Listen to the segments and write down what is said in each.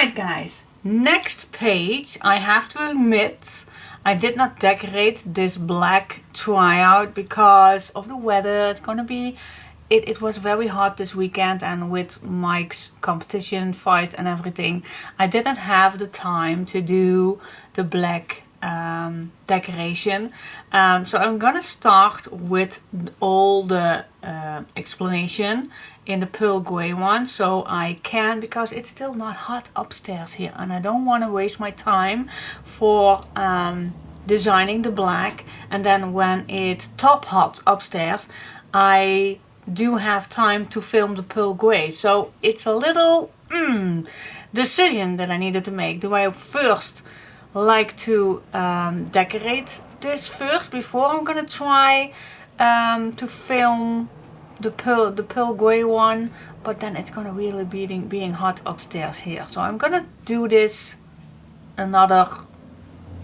Alright guys, next page. I have to admit I did not decorate this black tryout because of the weather. It's gonna be, it was very hot this weekend, and with Mike's competition fight and everything, I didn't have the time to do the black decoration. So I'm gonna start with all the explanation in the pearl gray one, so I can, because it's still not hot upstairs here and I don't want to waste my time for designing the black, and then when it's top hot upstairs I do have time to film the pearl gray. So it's a little decision that I needed to make. Do I first like to decorate this first before I'm gonna try to film the pearl gray one, but then it's gonna really being hot upstairs here. So I'm gonna do this another,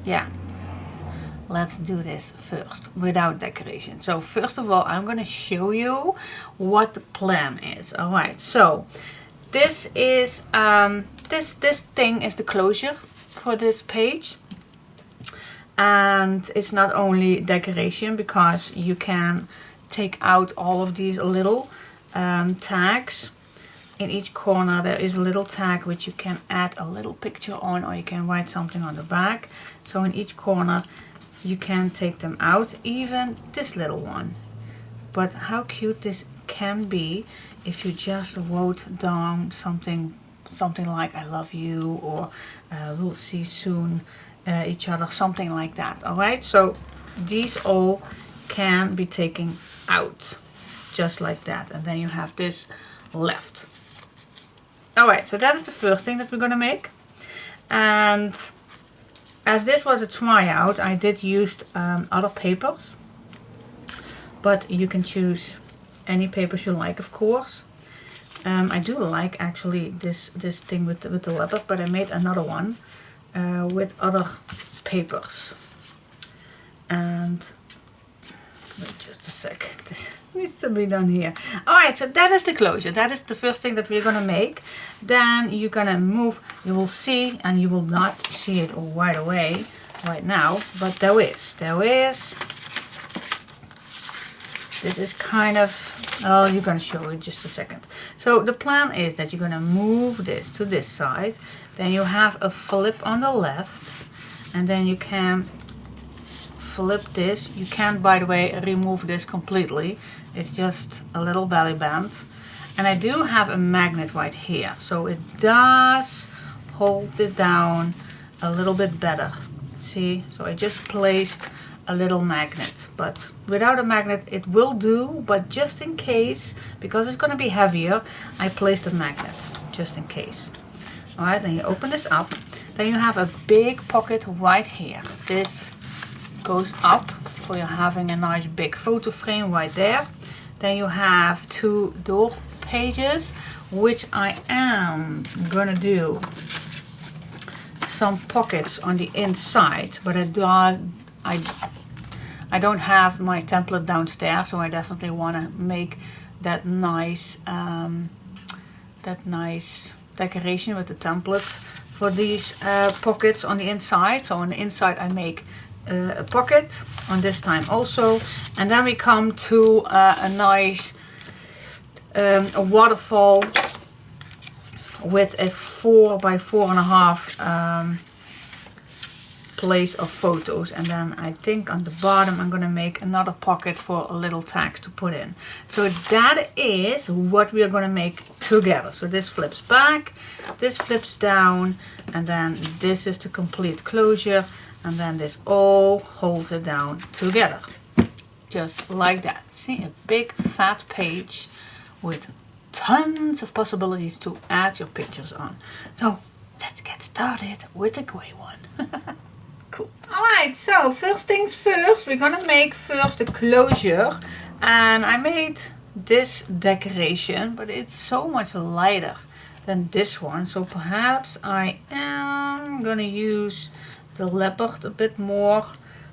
yeah, let's do this first without decoration. So first of all, I'm gonna show you what the plan is. All right, so this is this thing is the closure for this page, and it's not only decoration because you can take out all of these little tags. In each corner there is a little tag which you can add a little picture on, or you can write something on the back. So in each corner you can take them out, even this little one. But how cute this can be if you just wrote down something like I love you, or we'll see soon each other, something like that. All right, so these all can be taken out just like that, and then you have this left. All right, so that is the first thing that we're gonna make. And as this was a tryout, I did use other papers, but you can choose any papers you like, of course. I do like actually this thing with the leopard, but I made another one with other papers. And wait just a sec, this needs to be done here. Alright, so that is the closure. That is the first thing that we're gonna make. Then you're gonna move, you will see, and you will not see it right away right now, but there is. This is kind of, oh, you're gonna show it just a second. So the plan is that you're gonna move this to this side, then you have a flip on the left, and then you can flip this. You can, by the way, remove this completely. It's just a little belly band. And I do have a magnet right here, so it does hold it down a little bit better. See, so I just placed a little magnet, but without a magnet it will do, but just in case, because it's going to be heavier, I placed a magnet just in case. Alright, then you open this up, then you have a big pocket right here. This goes up for you having a nice big photo frame right there. Then you have 2 door pages, which I am gonna do some pockets on the inside, but I don't have my template downstairs, so I definitely want to make that nice decoration with the template for these pockets on the inside. So on the inside I make a pocket on this time also, and then we come to a nice a waterfall with a 4 by 4.5 place of photos, and then I think on the bottom I'm gonna make another pocket for little tags to put in. So that is what we are gonna make together. So this flips back, this flips down, and then this is the complete closure, and then this all holds it down together, just like that. See, a big fat page with tons of possibilities to add your pictures on. So let's get started with the gray one. Cool. Alright, so first things first, we're gonna make first the closure, and I made this decoration, but it's so much lighter than this one, so perhaps I am gonna use the leopard a bit more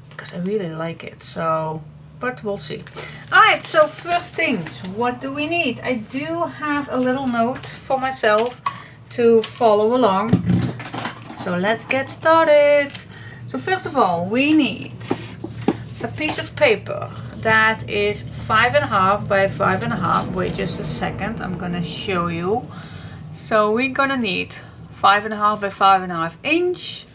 because I really like it. So, but we'll see. Alright, so first things, what do we need? I do have a little note for myself to follow along. So let's get started. So first of all, we need a piece of paper that is 5.5 by 5.5. Wait just a second, I'm gonna show you. So we're gonna need 5.5 by 5.5 inch.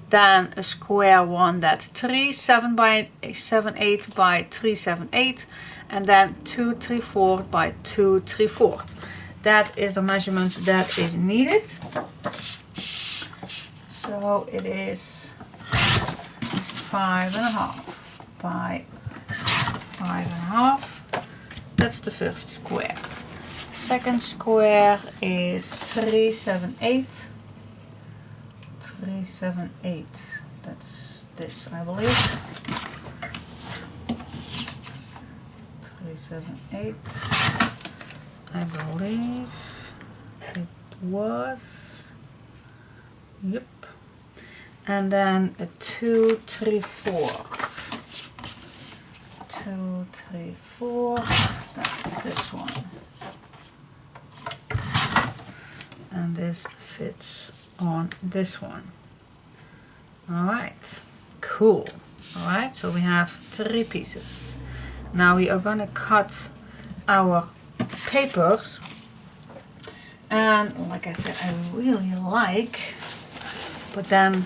Then a square one that's 3/7 by 7/8 by 3/7/8, and then 2/3/4 by 2/3/4. That is the measurements that is needed. So it is 5.5 by 5.5. That's the first square. Second square is 3/7/8. 3/7/8. That's this, I believe. 3/7/8. I believe it was. Yep. And then a 2/3/4. 2/3/4. That's this one. And this fits on this one. Alright, cool. Alright, so we have 3 pieces. Now we are gonna cut our papers, and like I said, I really like, but then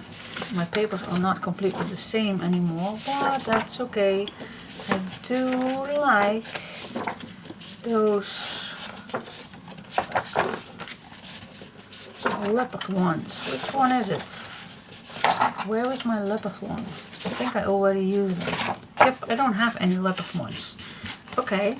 my papers are not completely the same anymore, but that's okay. I do like those leopard ones. Which one is it? Where is my leopard ones? I think I already used them. Yep, I don't have any leopard ones. Okay.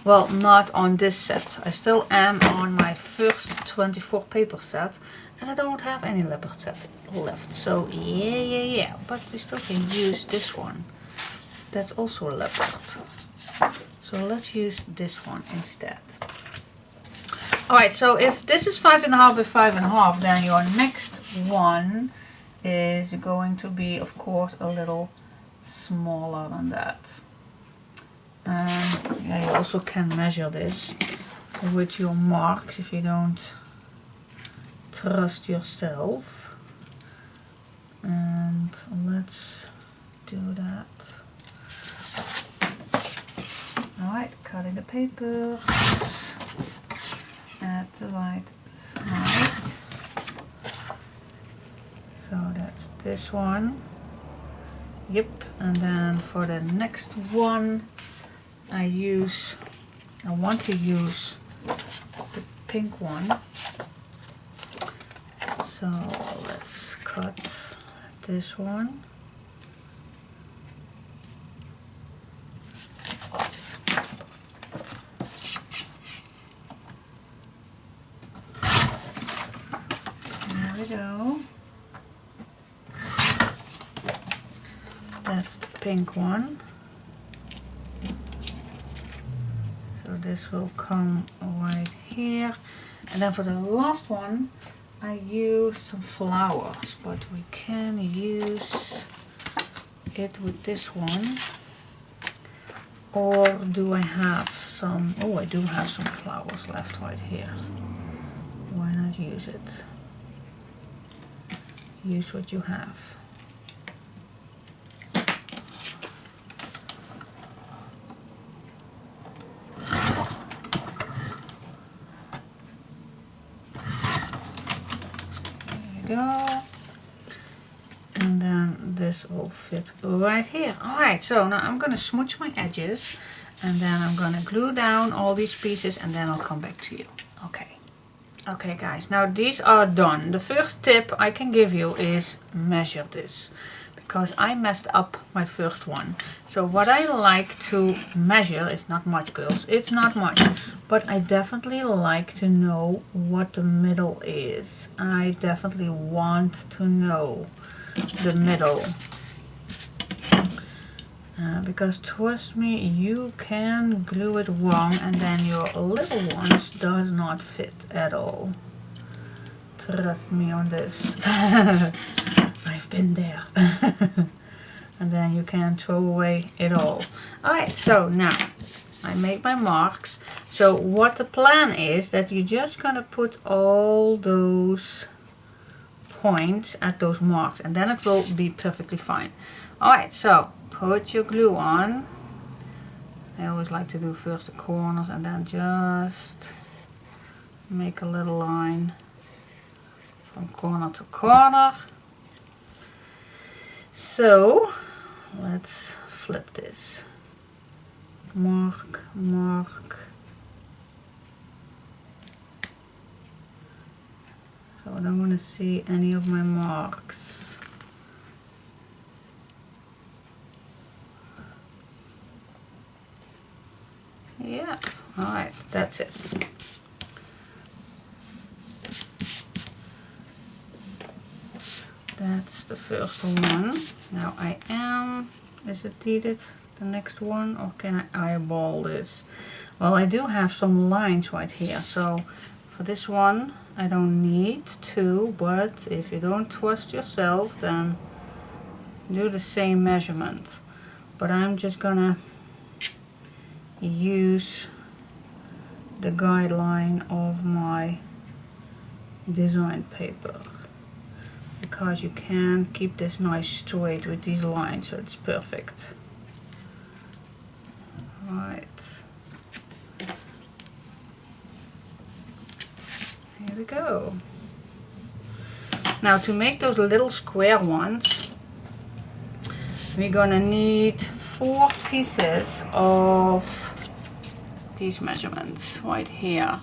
Well, not on this set. I still am on my first 24 paper set, and I don't have any leopard set left. So yeah. But we still can use this one. That's also a leopard. So let's use this one instead. Alright, so if this is 5.5 by 5.5, then your next one is going to be, of course, a little smaller than that. And yeah, you also can measure this with your marks if you don't trust yourself. And let's do that. Alright, cutting the paper at the right side. So that's this one. Yep, and then for the next one I want to use the pink one. So let's cut this one. There we go. That's the pink one. So this will come right here. And then for the last one, I use some flowers, but we can use it with this one. Or do I have some? Oh, I do have some flowers left right here. Why not use it? Use what you have. Go, and then this will fit right here. Alright, so now I'm gonna smudge my edges, and then I'm gonna glue down all these pieces, and then I'll come back to you. Okay guys, now these are done. The first tip I can give you is measure this, because I messed up my first one. So what I like to measure is not much, girls, it's not much, but I definitely like to know what the middle is. I definitely want to know the middle. Because trust me, you can glue it wrong and then your little ones does not fit at all. Trust me on this. I've been there. And then you can throw away it all. Alright, so now I made my marks. So what the plan is that you're just gonna put all those point at those marks, and then it will be perfectly fine. Alright, so put your glue on. I always like to do first the corners and then just make a little line from corner to corner. So let's flip this. Mark, mark. So I don't want to see any of my marks. Yeah, alright, that's it. That's the first one. Now is it needed, the next one, or can I eyeball this? Well, I do have some lines right here, so for this one I don't need to, but if you don't trust yourself, then do the same measurement. But I'm just gonna use the guideline of my design paper, because you can keep this nice straight with these lines, so it's perfect. Right, here we go. Now to make those little square ones, we're gonna need 4 pieces of these measurements right here.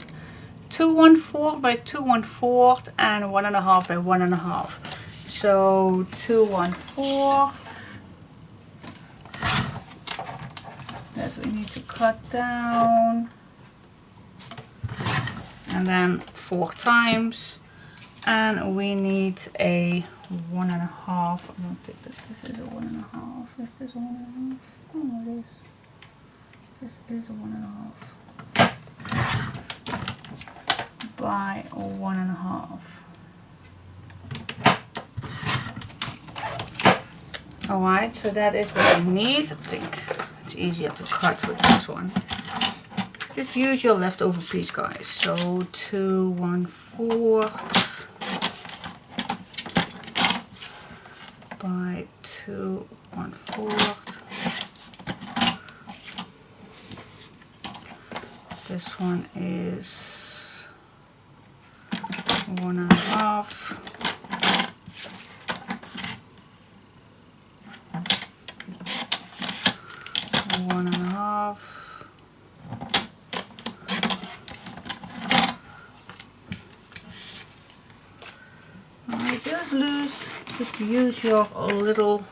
2 1/4 by 2 1/4 and 1.5 by 1.5. So 2 1/4 that we need to cut down, and then 4 times, and we need a 1.5. I don't think that this is a 1.5. Is this a 1.5? Oh, it is. This is a 1.5 by 1.5. Alright, so that is what I need. I think it's easier to cut with this one. Just use your leftover piece, guys. So 2 1/4 by 2 1/4. This one is 1.5. Just use your little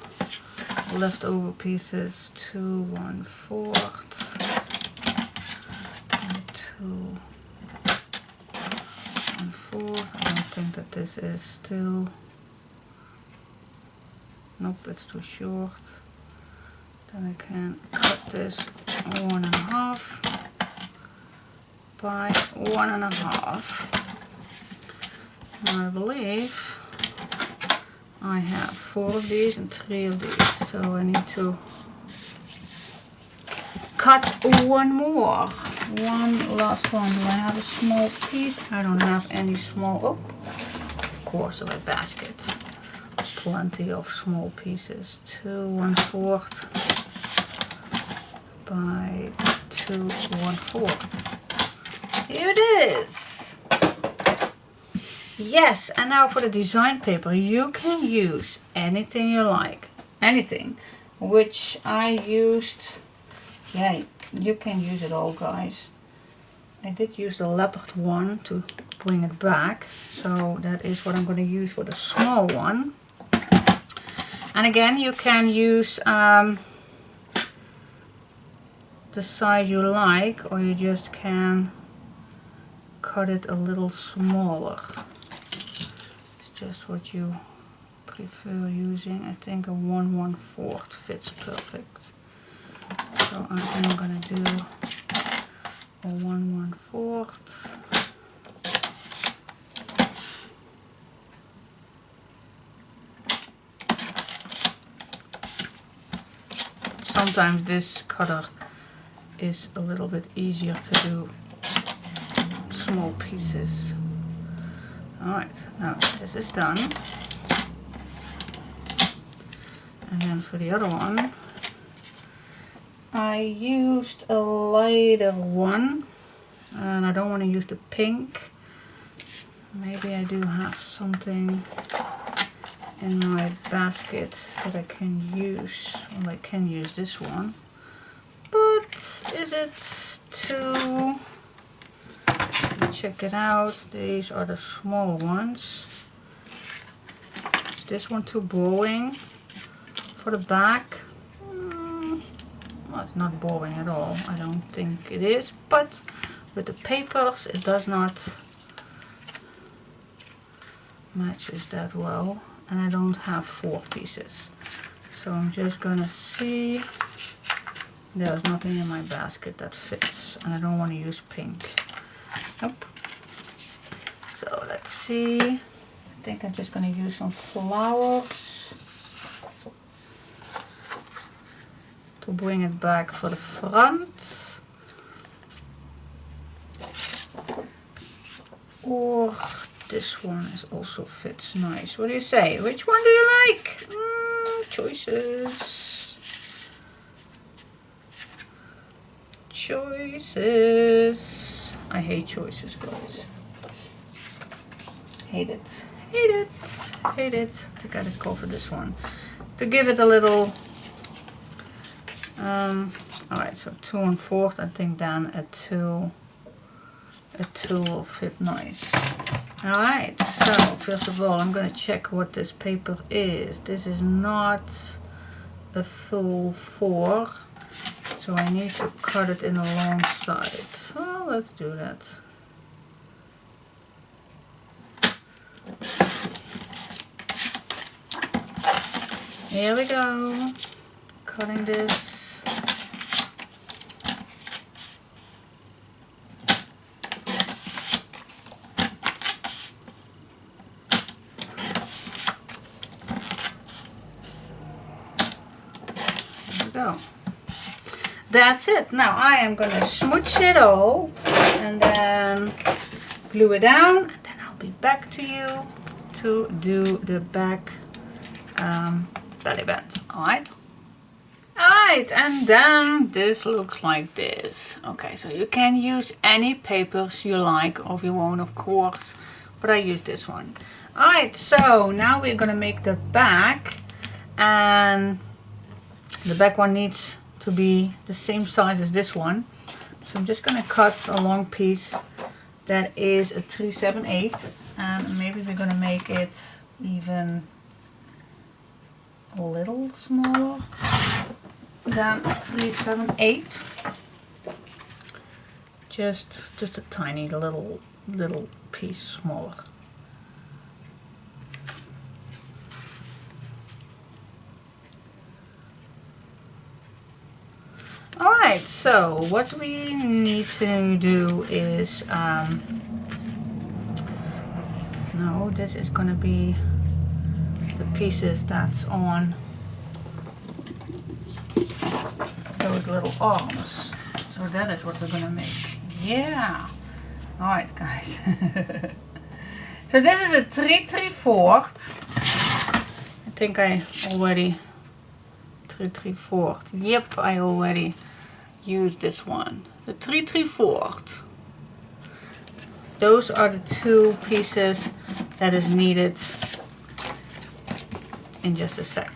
leftover pieces. 2 1/4 and 2 1/4. I don't think that this is still. Nope, it's too short. Then I can cut this 1.5 by 1.5. I believe I have 4 of these and 3 of these, so I need to cut one more. One last one. Do I have a small piece? I don't have any small. Oh, of course, a basket. Plenty of small pieces. 2 1/4 by 2 1/4. Here it is. Yes, and now for the design paper, you can use anything you like. Anything. Which I used, yeah, you can use it all, guys. I did use the leopard one to bring it back. So that is what I'm going to use for the small one. And again, you can use the size you like, or you just can cut it a little smaller. Just what you prefer using. I think a 1 1/4 fits perfect. So I am going to do a 1 1/4. Sometimes this cutter is a little bit easier to do small pieces. Alright, now this is done. And then for the other one, I used a lighter one, and I don't want to use the pink. Maybe I do have something in my basket that I can use. Well, I can use this one, but is it too... Check it out. These are the small ones. Is this one too boring for the back? Well, it's not boring at all. I don't think it is, but with the papers it does not matches that well, and I don't have 4 pieces. So I'm just gonna see. There's nothing in my basket that fits, and I don't want to use pink. Nope. So let's see. I think I'm just going to use some flowers to bring it back for the front. Or this one is also fits nice. What do you say? Which one do you like? Choices. Choices. I hate choices, guys. Hate it. Hate it. Hate it. I think I gotta go for this one. To give it a little... Alright, so 2 1/4. I think then a 2 will fit nice. Alright, so first of all I'm gonna check what this paper is. This is not a full 4. So I need to cut it in a long side. So let's do that. Here we go. Cutting this. There we go. That's it. Now I am going to smooch it all and then glue it down, and then I'll be back to you to do the back belly band. Alright, and then this looks like this. Okay, so you can use any papers you like of your own, of course, but I use this one. Alright, so now we're gonna make the back, and the back one needs to be the same size as this one. So I'm just gonna cut a long piece that is a 3/7/8, and maybe we're gonna make it even a little smaller than 3/7/8. Just a tiny little piece smaller. Alright, so what we need to do is, no, this is going to be the pieces that's on those little arms. So that is what we're going to make. Yeah! Alright, guys. So this is a 3 3/4. I think I already 3 3/4. Yep, I already used this one. The 3 3/4. Those are the 2 pieces that is needed in just a sec.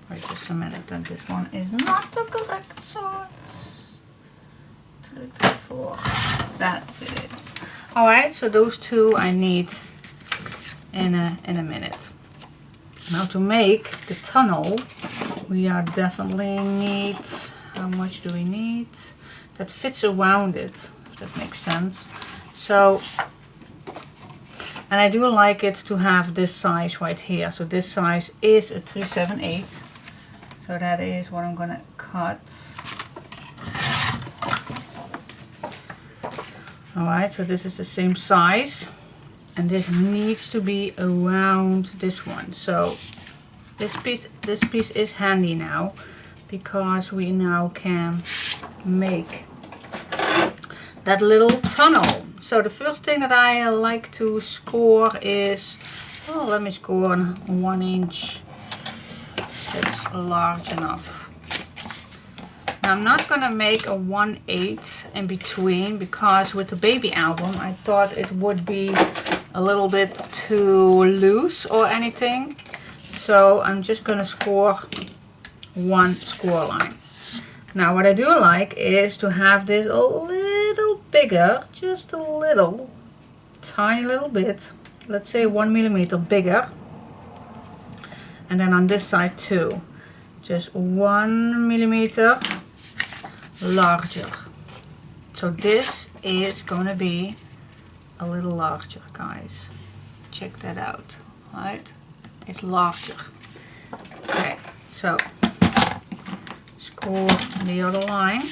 Wait just a minute, then this one is not the correct size. 3 3/4. That's it. Alright, so those 2 I need in a minute. Now to make the tunnel, we are definitely need, how much do we need? That fits around it, if that makes sense. So, and I do like it to have this size right here. So this size is a 3/7/8. So that is what I'm gonna cut. Alright, so this is the same size. And this needs to be around this one. So this piece is handy now, because we now can make that little tunnel. So the first thing that I like to score is, oh, let me score on 1 inch. That's large enough. Now I'm not gonna make a 1/8 in between, because with the baby album I thought it would be a little bit too loose or anything. So I'm just gonna score 1 score line. Now what I do like is to have this a little bigger, just a little, tiny little bit, let's say 1 millimeter bigger. And then on this side too, just 1 millimeter larger. So this is gonna be a little larger, guys. Check that out, right? It's larger. Okay, so score the other line.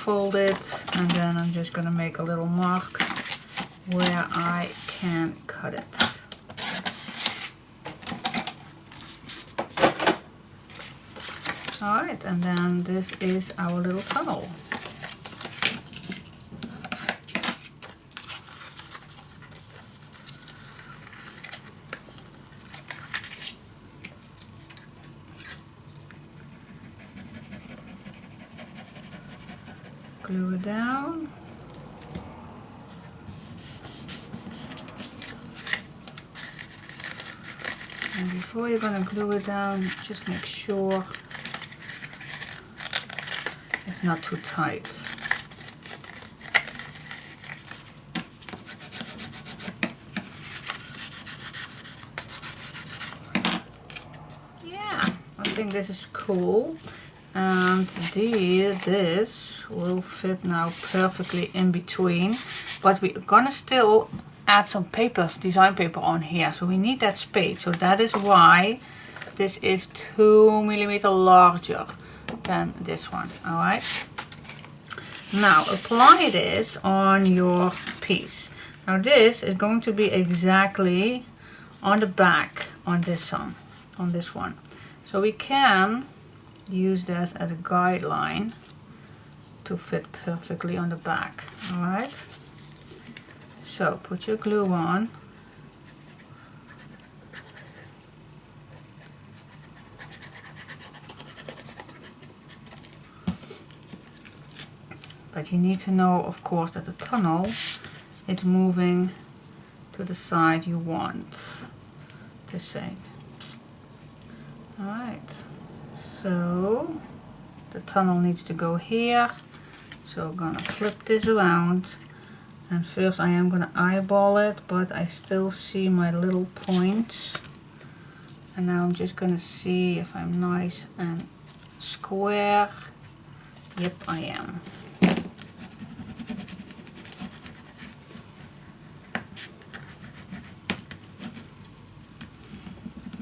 Fold it, and then I'm just gonna make a little mark where I can cut it. Alright, and then this is our little tunnel. Glue it down. And before you're going to glue it down, just make sure it's not too tight. Yeah, I think this is cool. And this will fit now perfectly in between, but we're gonna still add some papers, design paper on here, so we need that space. So that is why this is 2 millimeter larger than this one. All right, now apply this on your piece. Now this is going to be exactly on the back on this one, so we can use this as a guideline to fit perfectly on the back. All right, so put your glue on. But you need to know, of course, that the tunnel is moving to the side you want this side. All right, so the tunnel needs to go here. So I'm gonna flip this around, and first I am gonna eyeball it, but I still see my little points. And now I'm just gonna see if I'm nice and square. Yep, I am.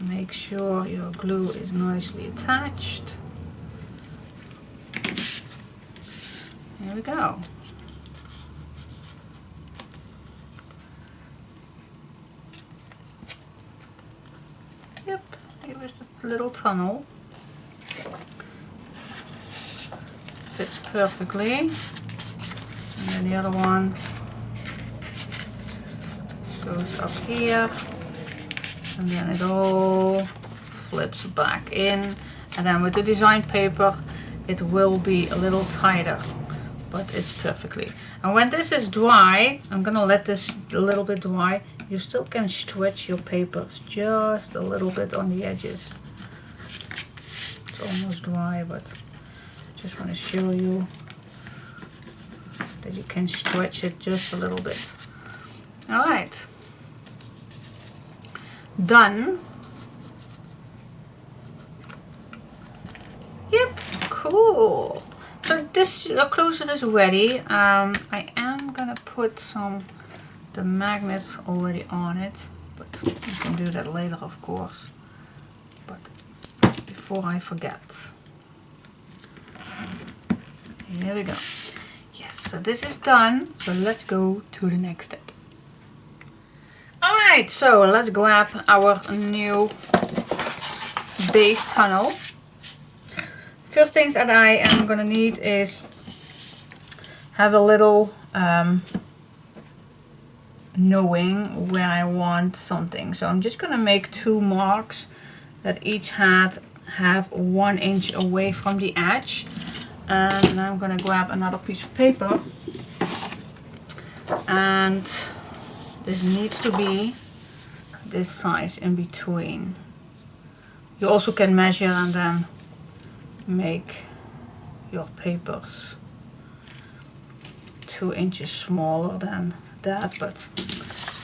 Make sure your glue is nicely attached. Here we go. Yep, here is the little tunnel. Fits perfectly. And then the other one goes up here. And then it all flips back in. And then with the design paper, it will be a little tighter, but it's perfectly. And when this is dry, I'm gonna let this a little bit dry. You still can stretch your papers just a little bit on the edges. It's almost dry, but just want to show you that you can stretch it just a little bit. All right. Done. Yep, cool. So this closure is ready. I am gonna put the magnets already on it, but you can do that later, of course. But before I forget, here we go. Yes, so this is done. So let's go to the next step. Alright, Alright, so let's grab our new base tunnel. First things that I am gonna need is have a little knowing where I want something. So I'm just gonna make 2 marks that each have 1 inch away from the edge. And I'm gonna grab another piece of paper, and this needs to be this size in between. You also can measure and then make your papers 2 inches smaller than that, but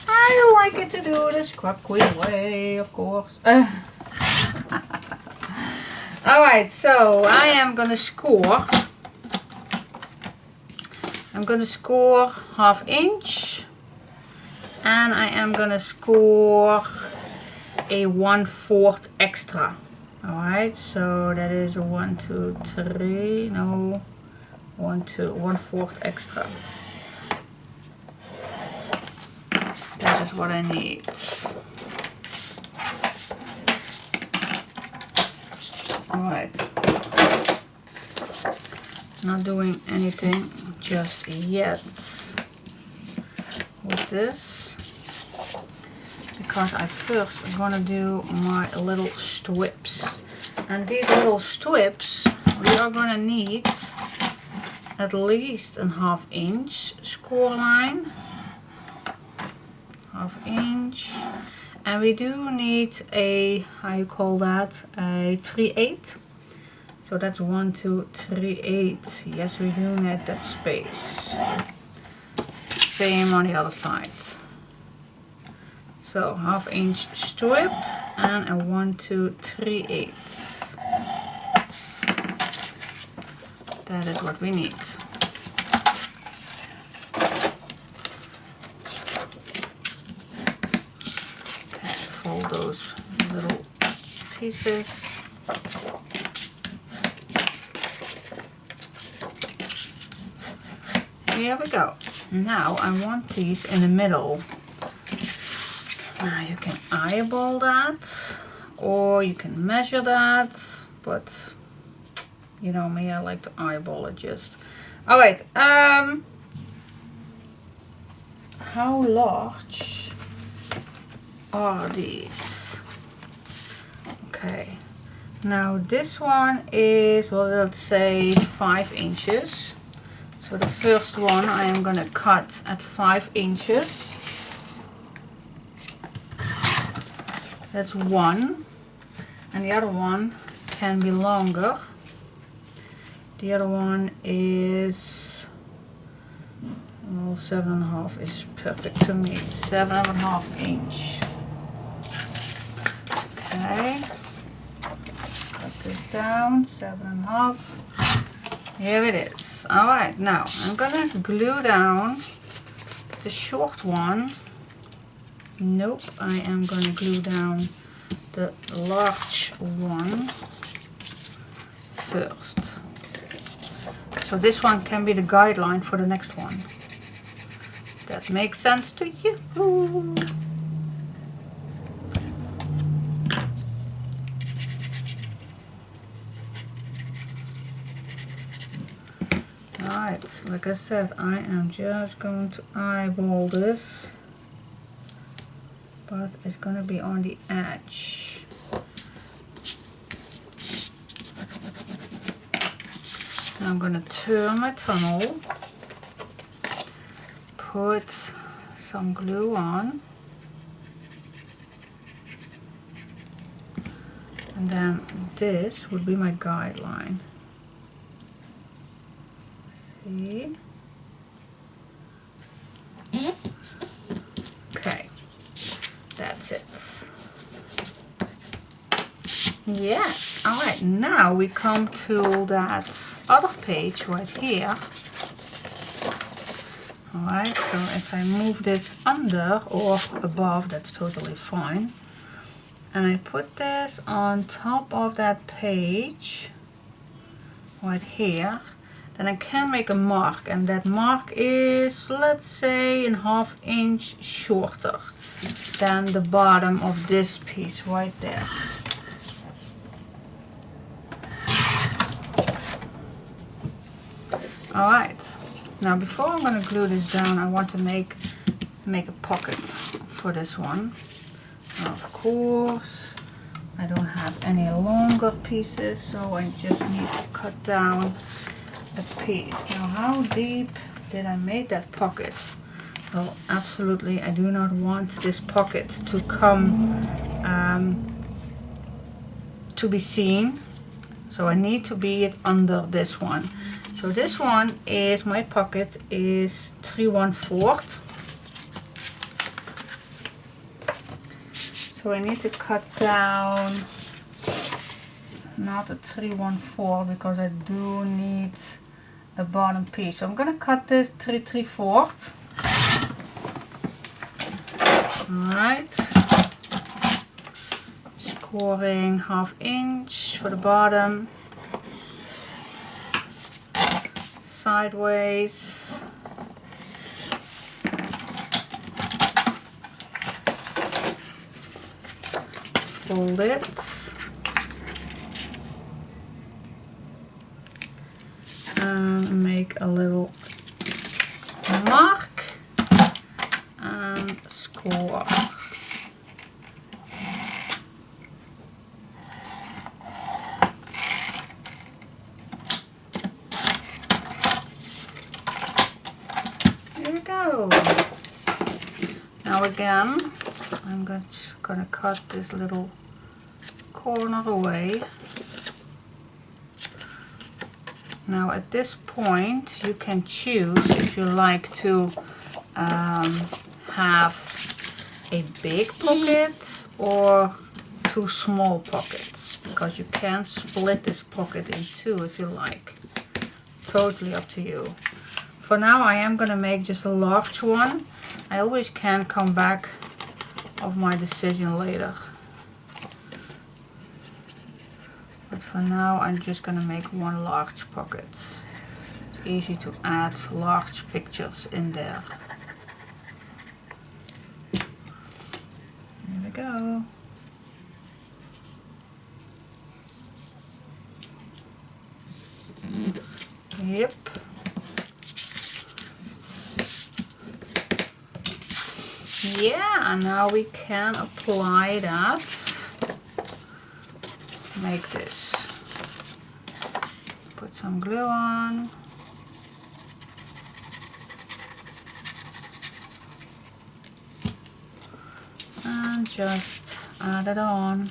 I like it to do the scrap queen way, of course. Alright, so I am gonna score. I'm gonna score 1/2 inch, and I am gonna score a 1/4 extra. Alright, so that is a 1, 2, 3, no, 1, 2, 1/4 extra. That is what I need. Alright, not doing anything just yet with this, because I first am gonna do my little strips. And these little strips, we are gonna need at least a 1/2 inch score line. 1/2 inch. And we do need a, how you call that, a 3/8. So that's 1, 2, 3/8. Yes, we do need that space. Same on the other side. So 1/2 inch strip and a 1, 2, 3/8. That is what we need. Fold those little pieces. Here we go. Now I want these in the middle. Now you can eyeball that, or you can measure that, but you know me, I like to eyeball it just. Alright, how large are these? Okay, now this one is, well, let's say 5 inches. So the first one I am gonna cut at 5 inches. That's one, and the other one can be longer. The other one is, well, 7.5 is perfect to me. 7.5 inch. Okay, cut this down, 7.5. Here it is. Alright, now I'm gonna glue down the short one. Nope, I am gonna glue down the large one first. So this one can be the guideline for the next one. That makes sense to you. Alright, like I said, I am just going to eyeball this, but it's going to be on the edge. Now I'm going to turn my tunnel, put some glue on, and then this would be my guideline. See? Okay, that's it. Yes, alright, now we come to that other page right here. Alright, so if I move this under or above, that's totally fine. And I put this on top of that page right here. then I can make a mark, and that mark is, let's say, a 1/2 inch shorter than the bottom of this piece right there. Alright, now before I'm going to glue this down, I want to make a pocket for this one. Now, of course, I don't have any longer pieces, so I just need to cut down a piece. Now, how deep did I make that pocket? Well, absolutely, I do not want this pocket to come to be seen, so I need to be it under this one. So this one is, my pocket is 3/1/4. So I need to cut down, not a 3/1/4 because I do need a bottom piece. So I'm gonna cut this 3/3/4. Alright. Scoring 1/2 inch for the bottom. Sideways. Fold it. And make a little mark and score. Now again, I'm gonna cut this little corner away. Now at this point you can choose if you like to have a big pocket or 2 small pockets, because you can split this pocket in 2 if you like. Totally up to you. For now I am gonna make just a large one. I always can come back of my decision later. But for now I'm just gonna make one large pocket. It's easy to add large pictures in there. There we go. Yep. Yeah, now we can apply that. Make this. Put some glue on. And just add it on.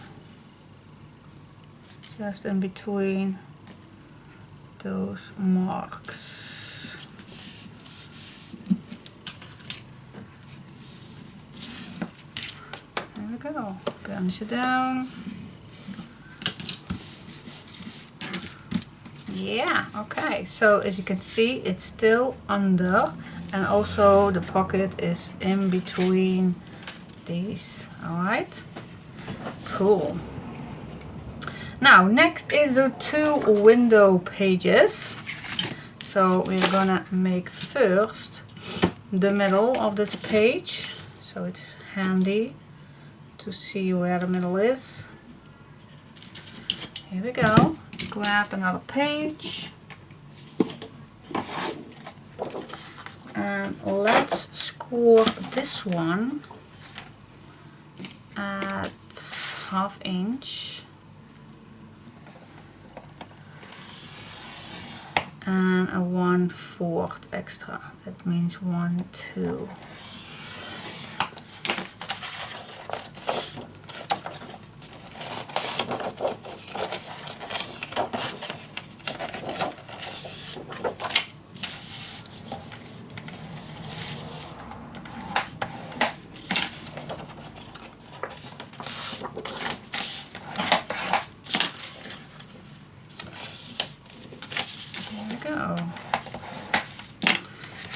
Just in between those marks. There we go. Punch it down. Yeah, okay, so as you can see, it's still under, and also the pocket is in between these. Alright, cool. Now next is the 2 window pages. So we're gonna make first the middle of this page, so it's handy to see where the middle is. Here we go. Grab another page and let's score this one at 1/2 inch and a 1/4 extra. That means 1, 2.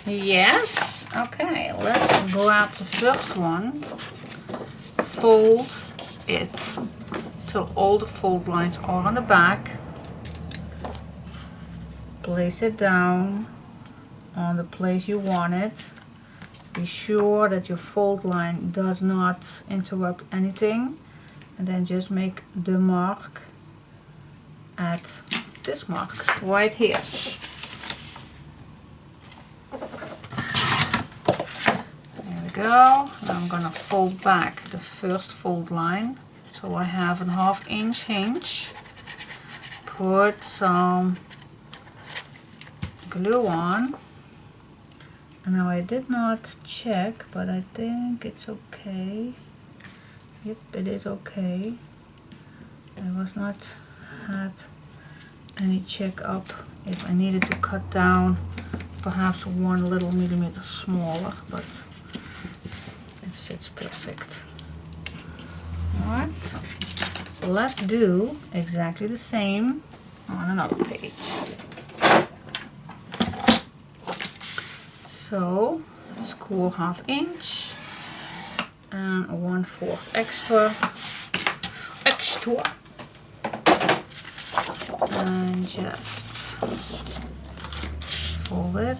Yes, okay, let's grab the first one, fold it till all the fold lines are on the back, place it down on the place you want it. Be sure that your fold line does not interrupt anything, and then just make the mark at this mark right here. There we go. Now I'm gonna fold back the first fold line, so I have a 1/2 inch hinge. Put some glue on. Now I did not check, but I think it's okay. Yep, it is okay. I was not had any check up if I needed to cut down perhaps 1 little millimeter smaller, but it fits perfect. Alright, let's do exactly the same on another page. So score 1/2 inch and 1/4 extra, and just fold it.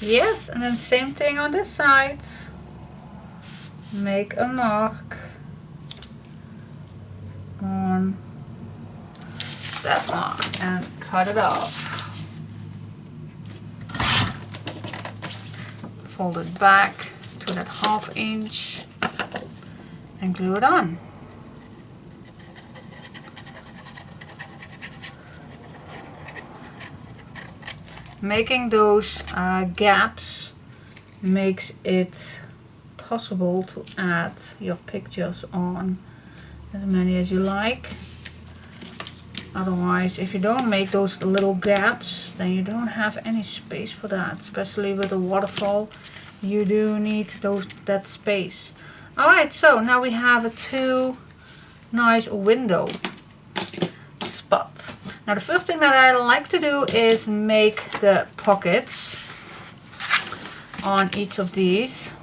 Yes, and then same thing on this side. Make a mark on that mark and cut it off. Fold it back to that 1/2 inch and glue it on. Making those gaps makes it possible to add your pictures on as many as you like. Otherwise, if you don't make those little gaps, then you don't have any space for that. Especially with a waterfall, you do need that space. Alright, so now we have a 2 nice window spot. Now the first thing that I like to do is make the pockets on each of these.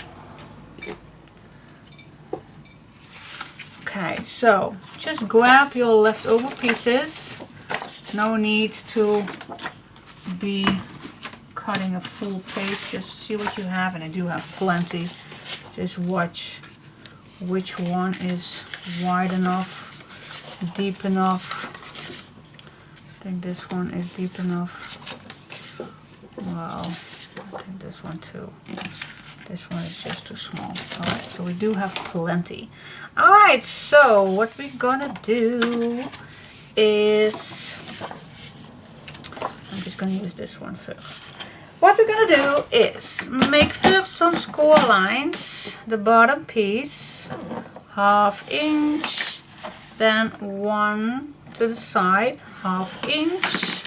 Okay, so just grab your leftover pieces. No need to be cutting a full page, just see what you have, and I do have plenty. Just watch which one is wide enough, deep enough. I think this one is deep enough. Well, I think this one too. This one is just too small. Alright, so we do have plenty. Alright, so what we're gonna do is, I'm just gonna use this one first. What we're gonna do is make first some score lines, the bottom piece, 1/2 inch, then 1 to the side, 1/2 inch.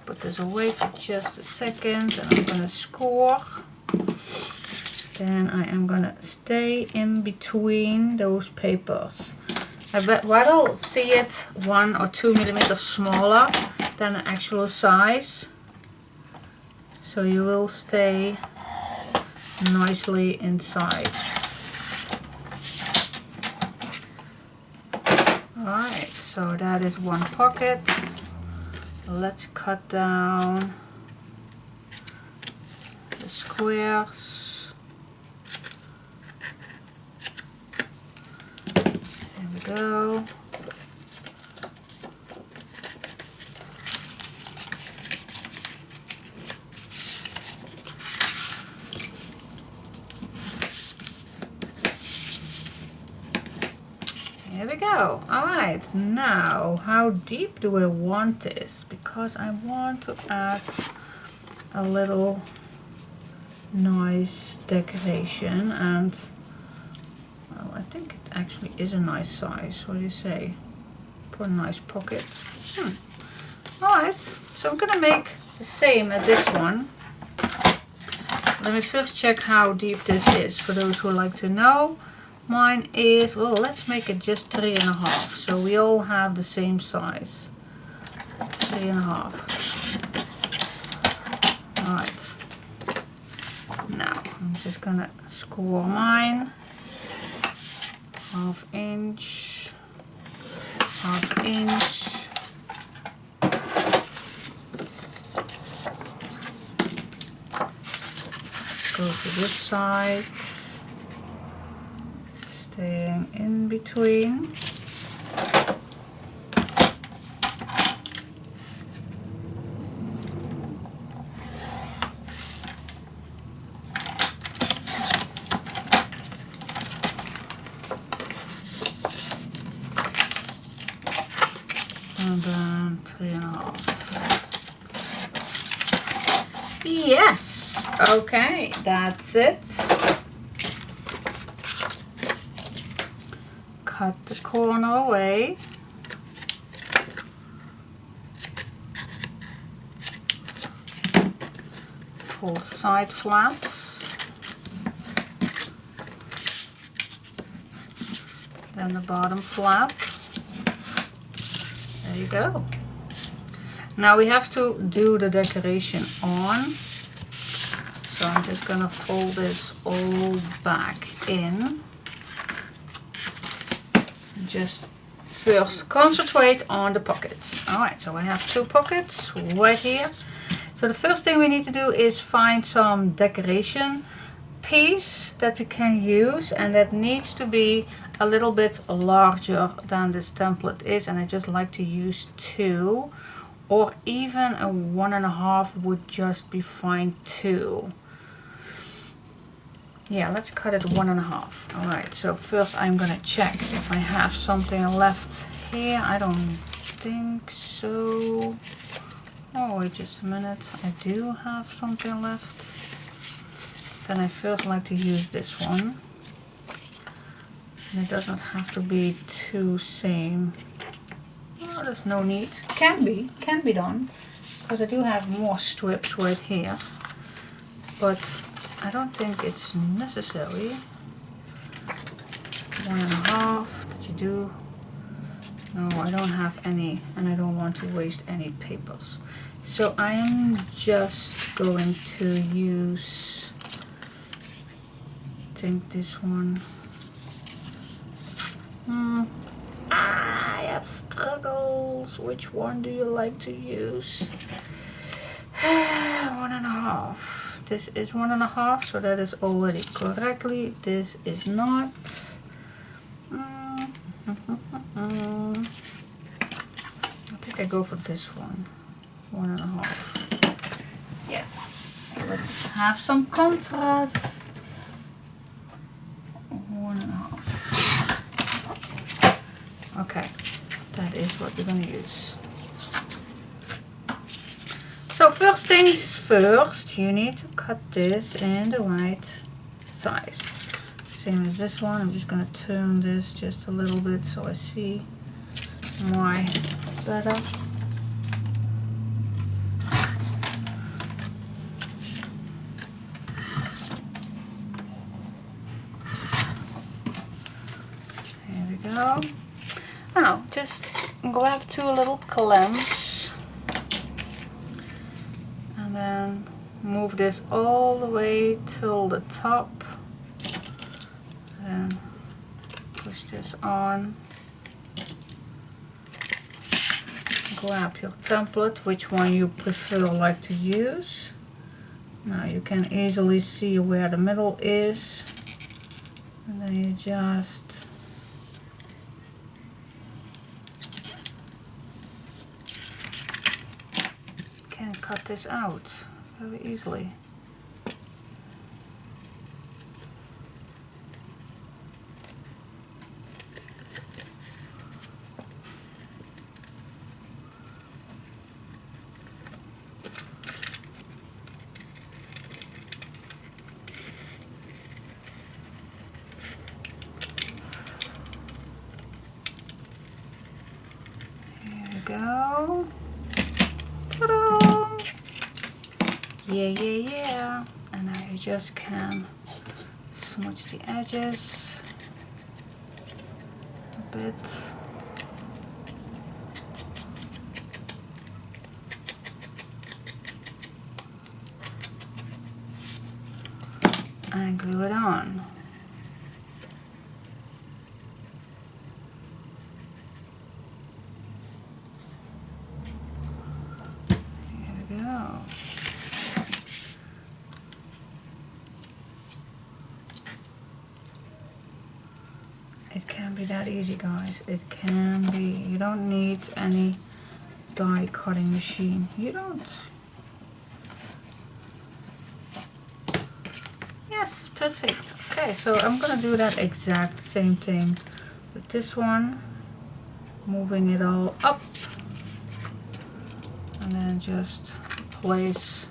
Put this away for just a second, and I'm gonna score. Then I am gonna stay in between those papers. I bet rather see it 1 or 2 millimeters smaller than the actual size, so you will stay nicely inside. Alright, so that is one pocket. Let's cut down the squares. There we go. There we go. Alright, now how deep do I want this? Because I want to add a little nice decoration, and well, I think it actually is a nice size. What do you say? For nice pockets. Alright, so I'm gonna make the same as this one. Let me first check how deep this is for those who like to know. Mine is, well, let's make it just 3.5, so we all have the same size. 3.5. Alright. Now I'm just gonna score mine. 1/2 inch. 1/2 inch. Go to this side, staying in between. And then 3.5. Yes! Okay, that's it. Cut the corner away. Fold side flaps. Then the bottom flap. There you go. Now we have to do the decoration on. So I'm just gonna fold this all back in. Just first concentrate on the pockets. Alright, so I have 2 pockets right here. So the first thing we need to do is find some decoration piece that we can use, and that needs to be a little bit larger than this template is, and I just like to use 2, or even a 1.5 would just be fine too. Yeah, let's cut it 1.5. Alright, so first I'm gonna check if I have something left here. I don't think so. Oh, wait just a minute. I do have something left. Then I first like to use this one. And it doesn't have to be too same. Oh, there's no need. Can be done. Because I do have more strips right here. But I don't think it's necessary. 1.5, did you do? No, I don't have any, and I don't want to waste any papers. So I am just going to use, I think this one. I have struggles. Which one do you like to use? 1.5. This is 1.5, so that is already correctly. This is not. I think I go for this one. 1.5. Yes. Let's have some contrast. 1.5. Okay, that is what we're gonna use. So first things first, you need to cut this in the right size. Same as this one. I'm just gonna turn this just a little bit so I see my better. There we go. Now just grab 2 little clamps and then move this all the way till the top. And push this on. Grab your template, which one you prefer like to use. Now you can easily see where the middle is, and then you just can cut this out very easily. Go. Ta-da! Yeah. And now you just can smudge the edges a bit. glue it on. Here we go. It can be that easy, guys. It can be. You don't need any die cutting machine. You don't. Yes, perfect. Okay, so I'm gonna do that exact same thing with this one. Moving it all up. And then just place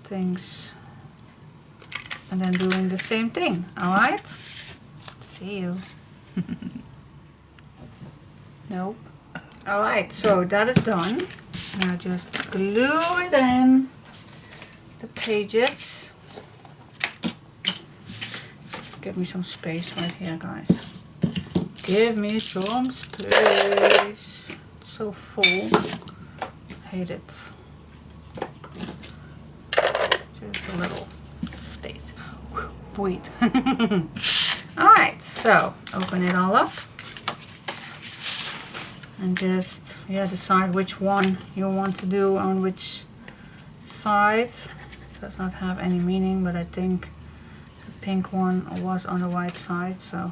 things. And then doing the same thing, alright? See you. Nope. Alright, so that is done. Now just glue it in the pages. Give me some space right here, guys. Give me some space. It's so full. Hate it. Just a little space. Wait. Alright, so open it all up. And just, decide which one you want to do on which side. Does not have any meaning, but I think the pink one was on the right side, so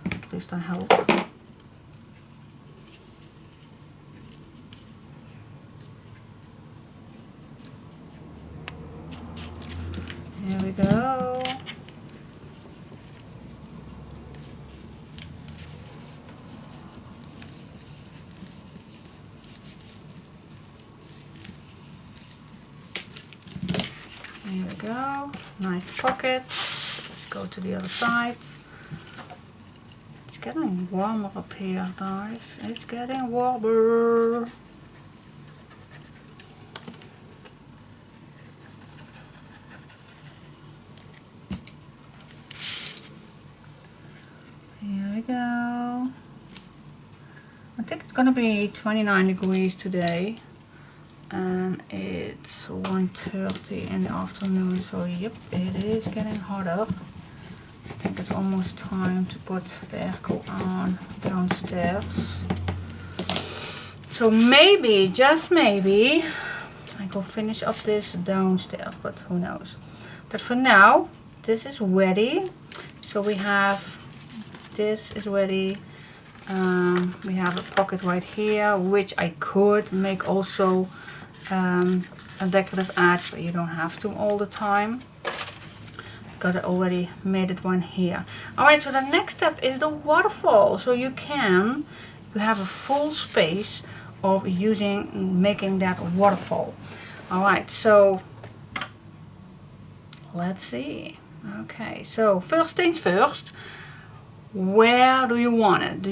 at least I hope. Here we go. Here we go. Nice pocket. Let's go to the other side. It's getting warmer up here, guys. It's getting warmer. Here we go. I think it's gonna be 29 degrees today. And it's 1:30 in the afternoon, so yep, it is getting hotter. I think it's almost time to put the airco on downstairs. So maybe, just maybe, I go finish up this downstairs, but who knows. But for now, this is ready. So we have, this is ready. We have a pocket right here, which I could make also a decorative edge, but you don't have to all the time because I already made it one here. Alright, so the next step is the waterfall. So you have a full space of making that waterfall. Alright, so let's see. Okay, so first things first, where do you want it?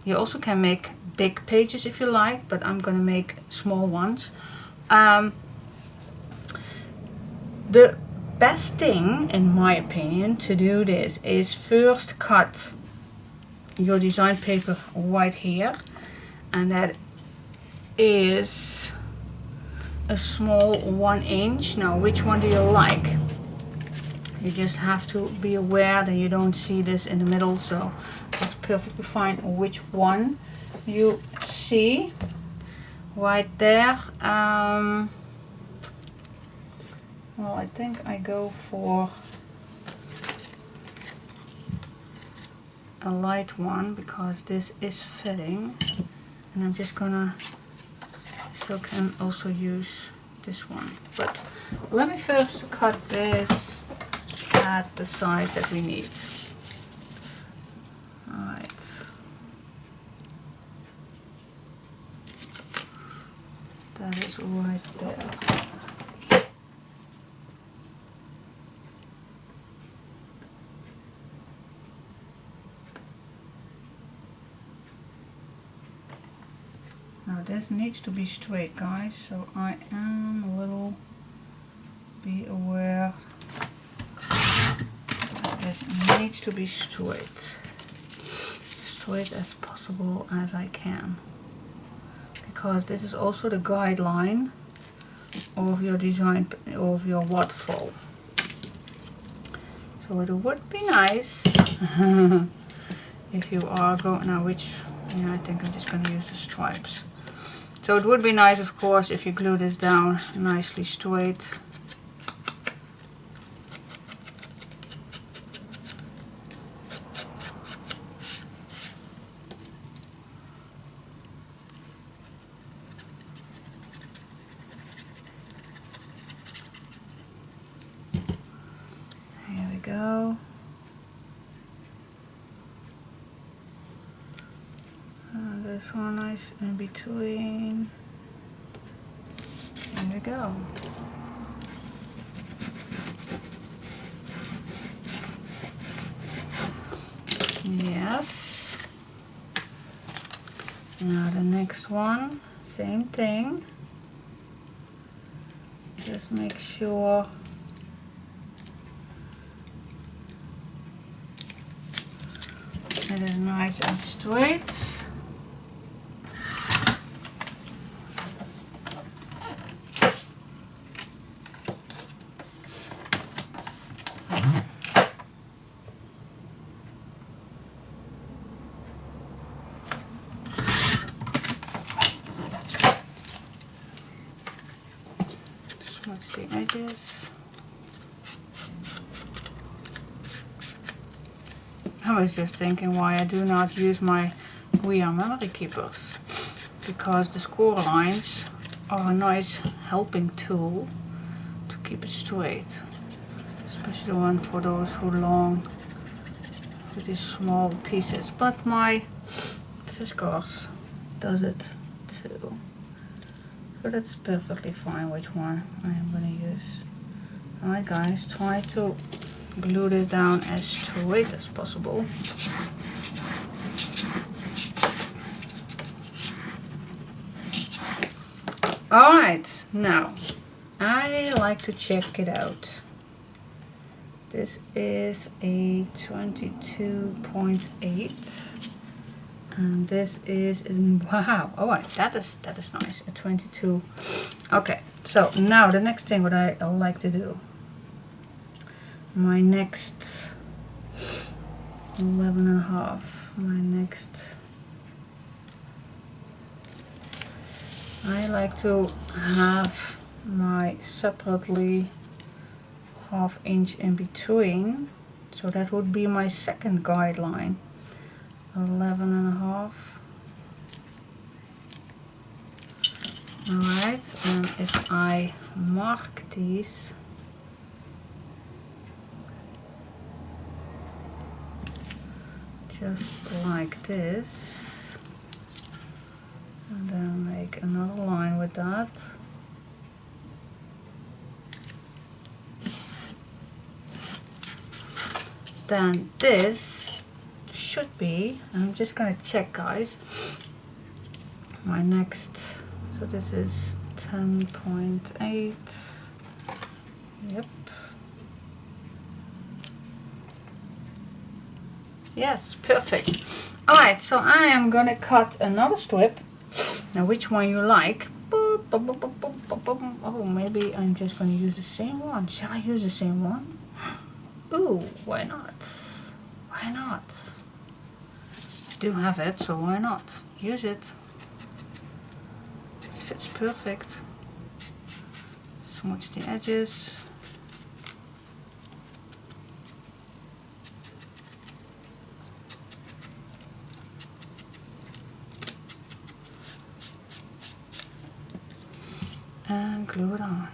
You also can make big pages if you like, but I'm gonna make small ones. The best thing, in my opinion, to do this is first cut your design paper right here, and that is a small 1 inch. Now, which one do you like? You just have to be aware that you don't see this in the middle, so that's perfectly fine which one you see right there. Well, I think I go for a light one because this is fitting, and I'm just gonna, so can also use this one. But let me first cut this at the size that we need. Alright. That is right there. Now this needs to be straight, guys, so I am a little, be aware. This needs to be straight as possible as I can, because this is also the guideline of your design, of your waterfall. So it would be nice if you are going, now which, yeah, I think I'm just going to use the stripes. So it would be nice, of course, if you glue this down nicely straight. Here we go. This one nice in between. There we go. Yes. Now the next one, same thing. Just make sure it is nice and straight. Smudge the edges. I was just thinking why I do not use my We Are memory keepers, because the score lines are a nice helping tool to keep it straight, especially the one for those who long with these small pieces. But my Fiskars does it too, so that's perfectly fine which one I am going to use. Alright guys, try to glue this down as straight as possible. Alright, now I like to check it out. This is a 22.8 and this is, wow, alright, that is nice, a 22. Okay, so now the next thing what I like to do, my next 11.5, my next, I like to have my separately 1/2 inch in between, so that would be my second guideline, 11.5. Alright, and if I mark these just like this, and then make another line with that. Then this should be, I'm just gonna check guys, my next, so this is 10.8, yep. Yes, perfect. Alright, so I am gonna cut another strip. Now which one you like? Oh, maybe I'm just gonna use the same one. Shall I use the same one? Ooh, why not? Why not? I do have it, so why not? Use it. Fits perfect. Smudge the edges. And glue it on.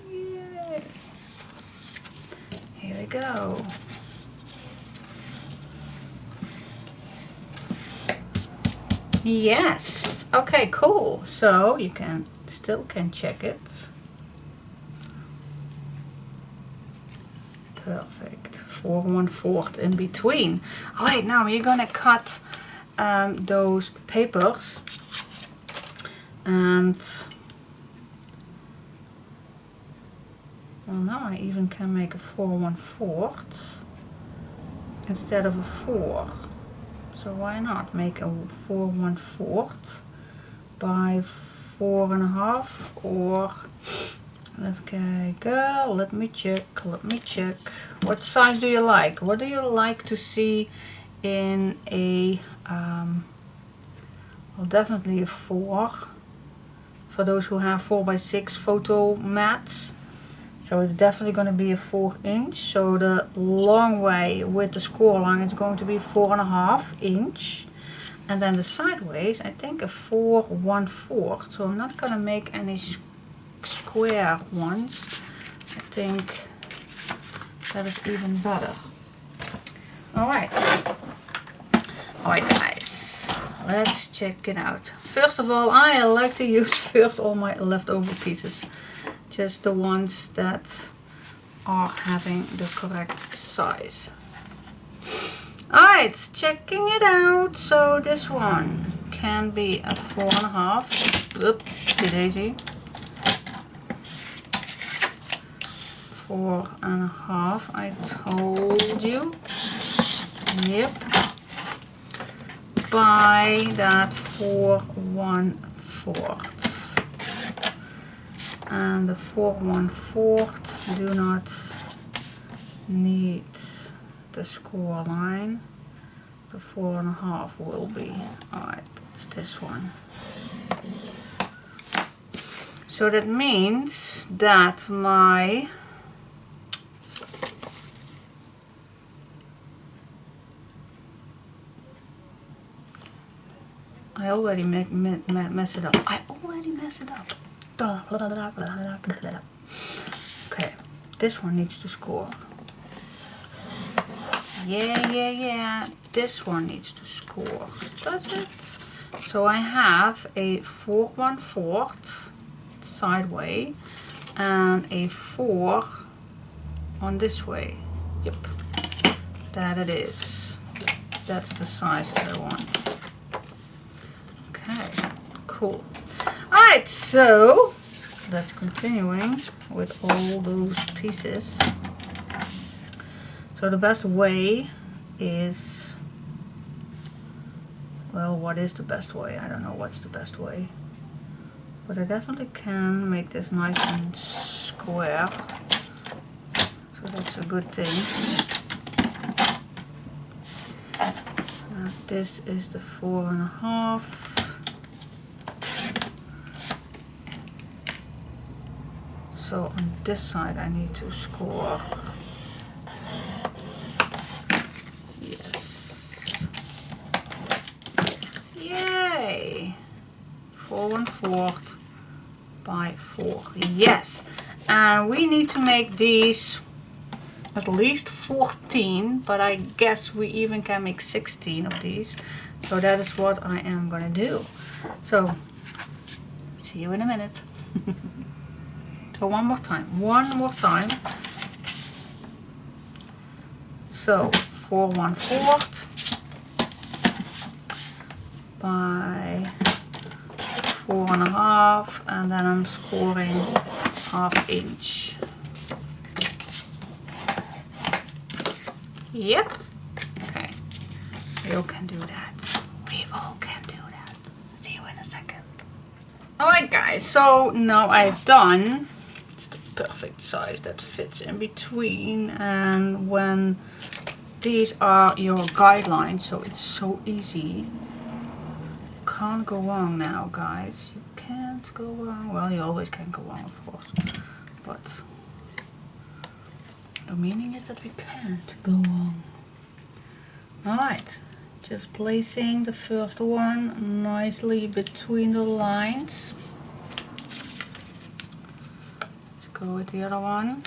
Yay. Here we go. Yes. Okay, cool. So you can still check it. Perfect. 4 1/4 in between. Alright, now we're gonna cut those papers, and Well, now I even can make a 4 1/4 instead of a 4. So why not make a 4 1/4 by 4.5 or okay, girl, let me check. What size do you like? What do you like to see in a well, definitely a 4 for those who have 4x6 photo mats. So it's definitely going to be a 4-inch. So the long way with the score line is going to be 4.5 inch. And then the sideways, I think a 4 1/4. So I'm not going to make any square ones. I think that is even better. Alright, guys, let's check it out. First of all, I like to use first all my leftover pieces, just the ones that are having the correct size. Alright, checking it out. So this one can be a 4.5. Oopsie daisy. 4.5, I told you. Yep. By that 4 1/4. And the 4 1/4 do not need the score line. The 4.5 will be. Alright, it's this one. So that means that my I already mess it up. Okay, this one needs to score. Yeah. This one needs to score. Does it? So I have a 4 1/4 sideway and a 4 on this way. Yep. That it is. That's the size that I want. Okay, cool. Alright, so that's continuing with all those pieces. So the best way is, well, what is the best way? I don't know what's the best way. But I definitely can make this nice and square. So that's a good thing. This is the 4.5. So on this side I need to score. Yes. Yay! 4 1/4 by 4. Yes. And we need to make these at least 14, but I guess we even can make 16 of these. So that is what I am gonna do. So see you in a minute. So one more time. So 4 1/4 by 4.5, and then I'm scoring 1/2 inch. Yep. Okay. We all can do that. See you in a second. Alright guys, so now I've done, it's the perfect size that fits in between, and when these are your guidelines, so it's so easy. Can't go wrong now, guys. You can't go wrong. Well, you always can go wrong, of course, but the meaning is that we can't go wrong. Alright, just placing the first one nicely between the lines. Let's go with the other one.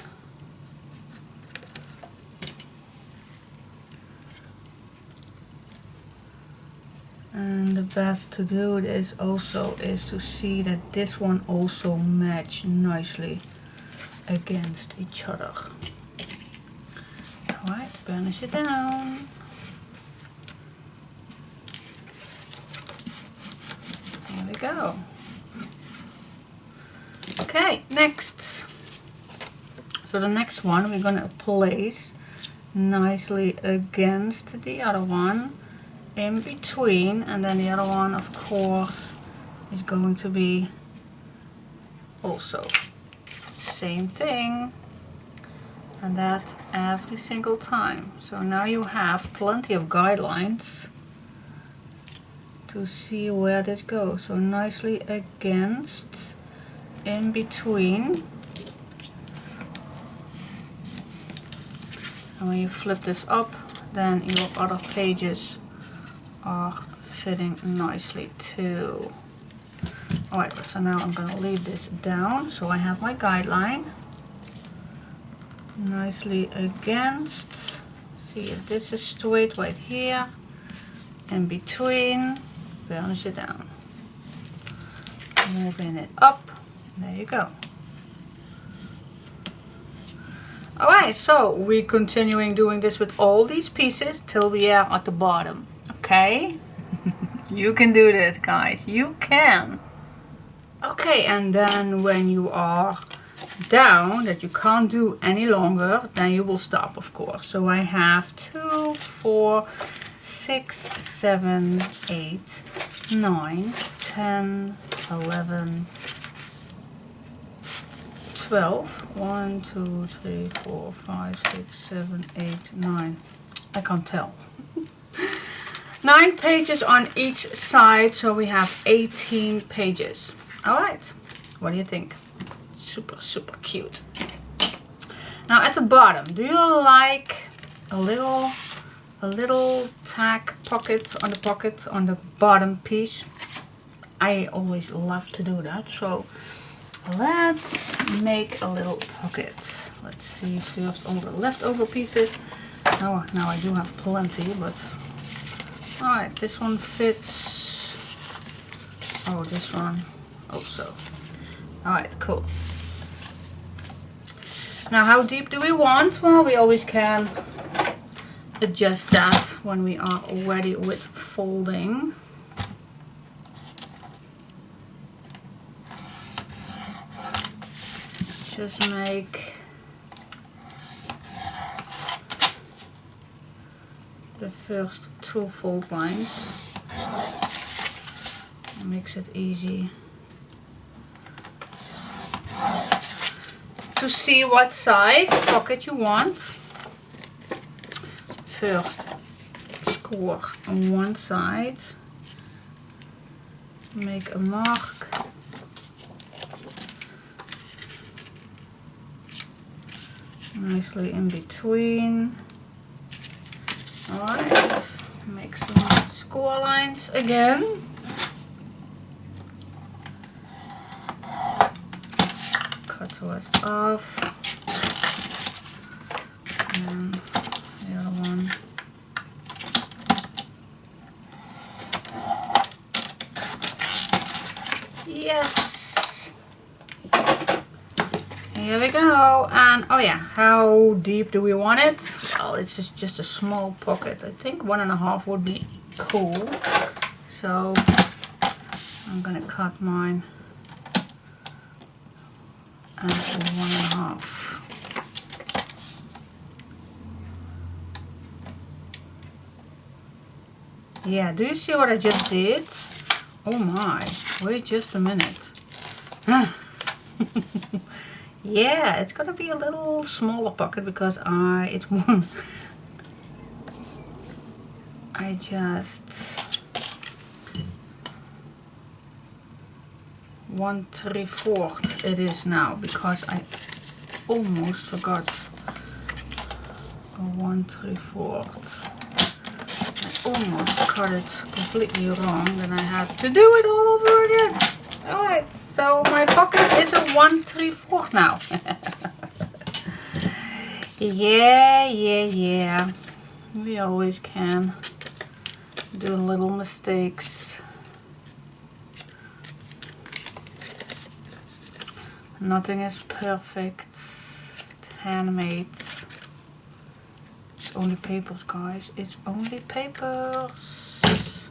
And the best to do it is to see that this one also match nicely against each other. Alright, burnish it down. Here we go. Okay, next So the next one we're gonna place nicely against the other one, in between, and then the other one of course is going to be also same thing, and that every single time. So now you have plenty of guidelines to see where this goes. So nicely against, in between, and when you flip this up, then your other pages are fitting nicely too. Alright, so now I'm going to leave this down. So I have my guideline nicely against. See if this is straight right here. In between, burnish it down. Moving it up. There you go. Alright, so we're continuing doing this with all these pieces till we are at the bottom. Okay? You can do this, guys. You can. Okay, and then when you are down, that you can't do any longer, then you will stop, of course. So I have 2, 4, 6, 7, 8, 9, 10, 11, 12. 1, 2, 3, 4, 5, 6, 7, 8, 9. I can't tell. 9 pages on each side, so we have 18 pages. Alright, what do you think? Super, super cute. Now at the bottom, do you like a little tag pocket on the bottom piece? I always love to do that, so let's make a little pocket. Let's see first all the leftover pieces. Now I do have plenty, but alright, this one fits. Oh, this one also. Alright, cool. Now how deep do we want? Well, we always can adjust that when we are ready with folding. Just make the first 2 fold lines. It makes it easy to see what size pocket you want. First score on one side, make a mark, nicely in between. Alright, make some score lines again. Cut the rest off. And the other one. Yes! Here we go. And oh yeah, how deep do we want it? Well, it's just a small pocket. I think 1.5 would be cool. So I'm gonna cut mine at 1.5. Yeah, do you see what I just did? Oh my, wait just a minute. Yeah, it's gonna be a little smaller pocket because I just 1/3 it is now because I almost forgot a 1/3. I almost cut it completely wrong, then I had to do it all over again. Alright, so my pocket is a 1/3 now. Yeah. We always can do little mistakes. Nothing is perfect. It's handmade. It's only papers, guys. It's only papers.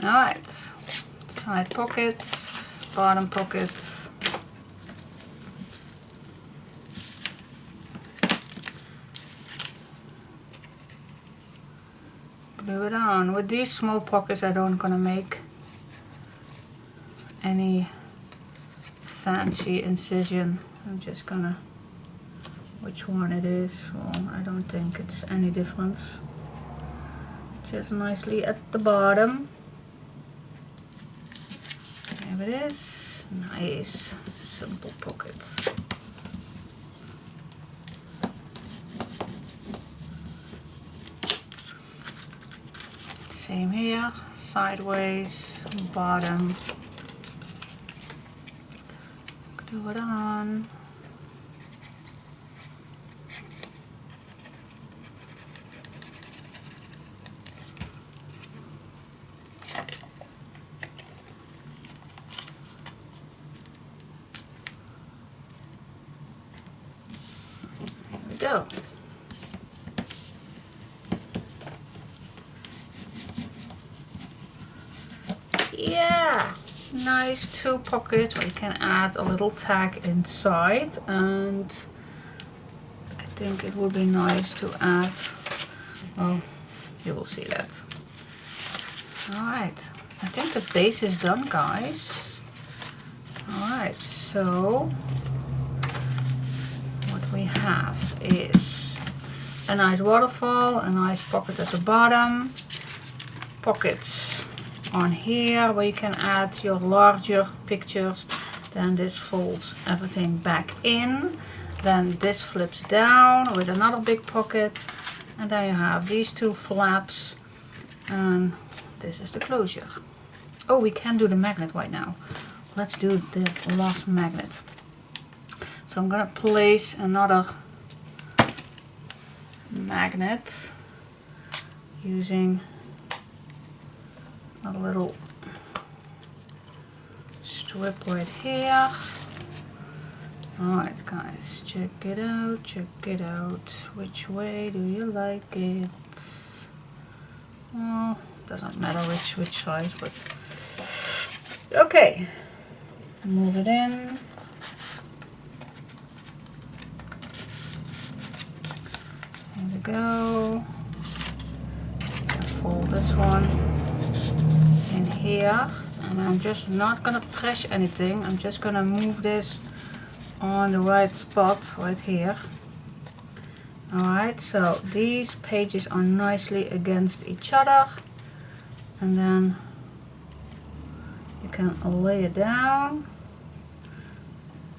Alright. Side pockets. bottom pocket. Glue it on. With these small pockets I don't gonna make any fancy incision. I'm just gonna, which one it is, well, I don't think it's any difference. Just nicely at the bottom. There it is. Nice, simple pocket. Same here, sideways, bottom. Glue it on. Go. Yeah, nice two pockets where you can add a little tag inside, and I think it would be nice to add, well, you will see that. Alright, I think the base is done, guys. Alright, so we have is a nice waterfall, a nice pocket at the bottom, pockets on here where you can add your larger pictures. Then this folds everything back in, then this flips down with another big pocket, and then you have these two flaps, and this is the closure. Oh, we can do the magnet right now. Let's do this last magnet. So I'm gonna place another magnet using a little strip right here. Alright guys, check it out, check it out. Which way do you like it? Well, doesn't matter which size, but okay. Move it in. There we go. Fold this one in here, and I'm just not gonna press anything. I'm just gonna move this on the right spot right here. Alright, so these pages are nicely against each other, and then you can lay it down.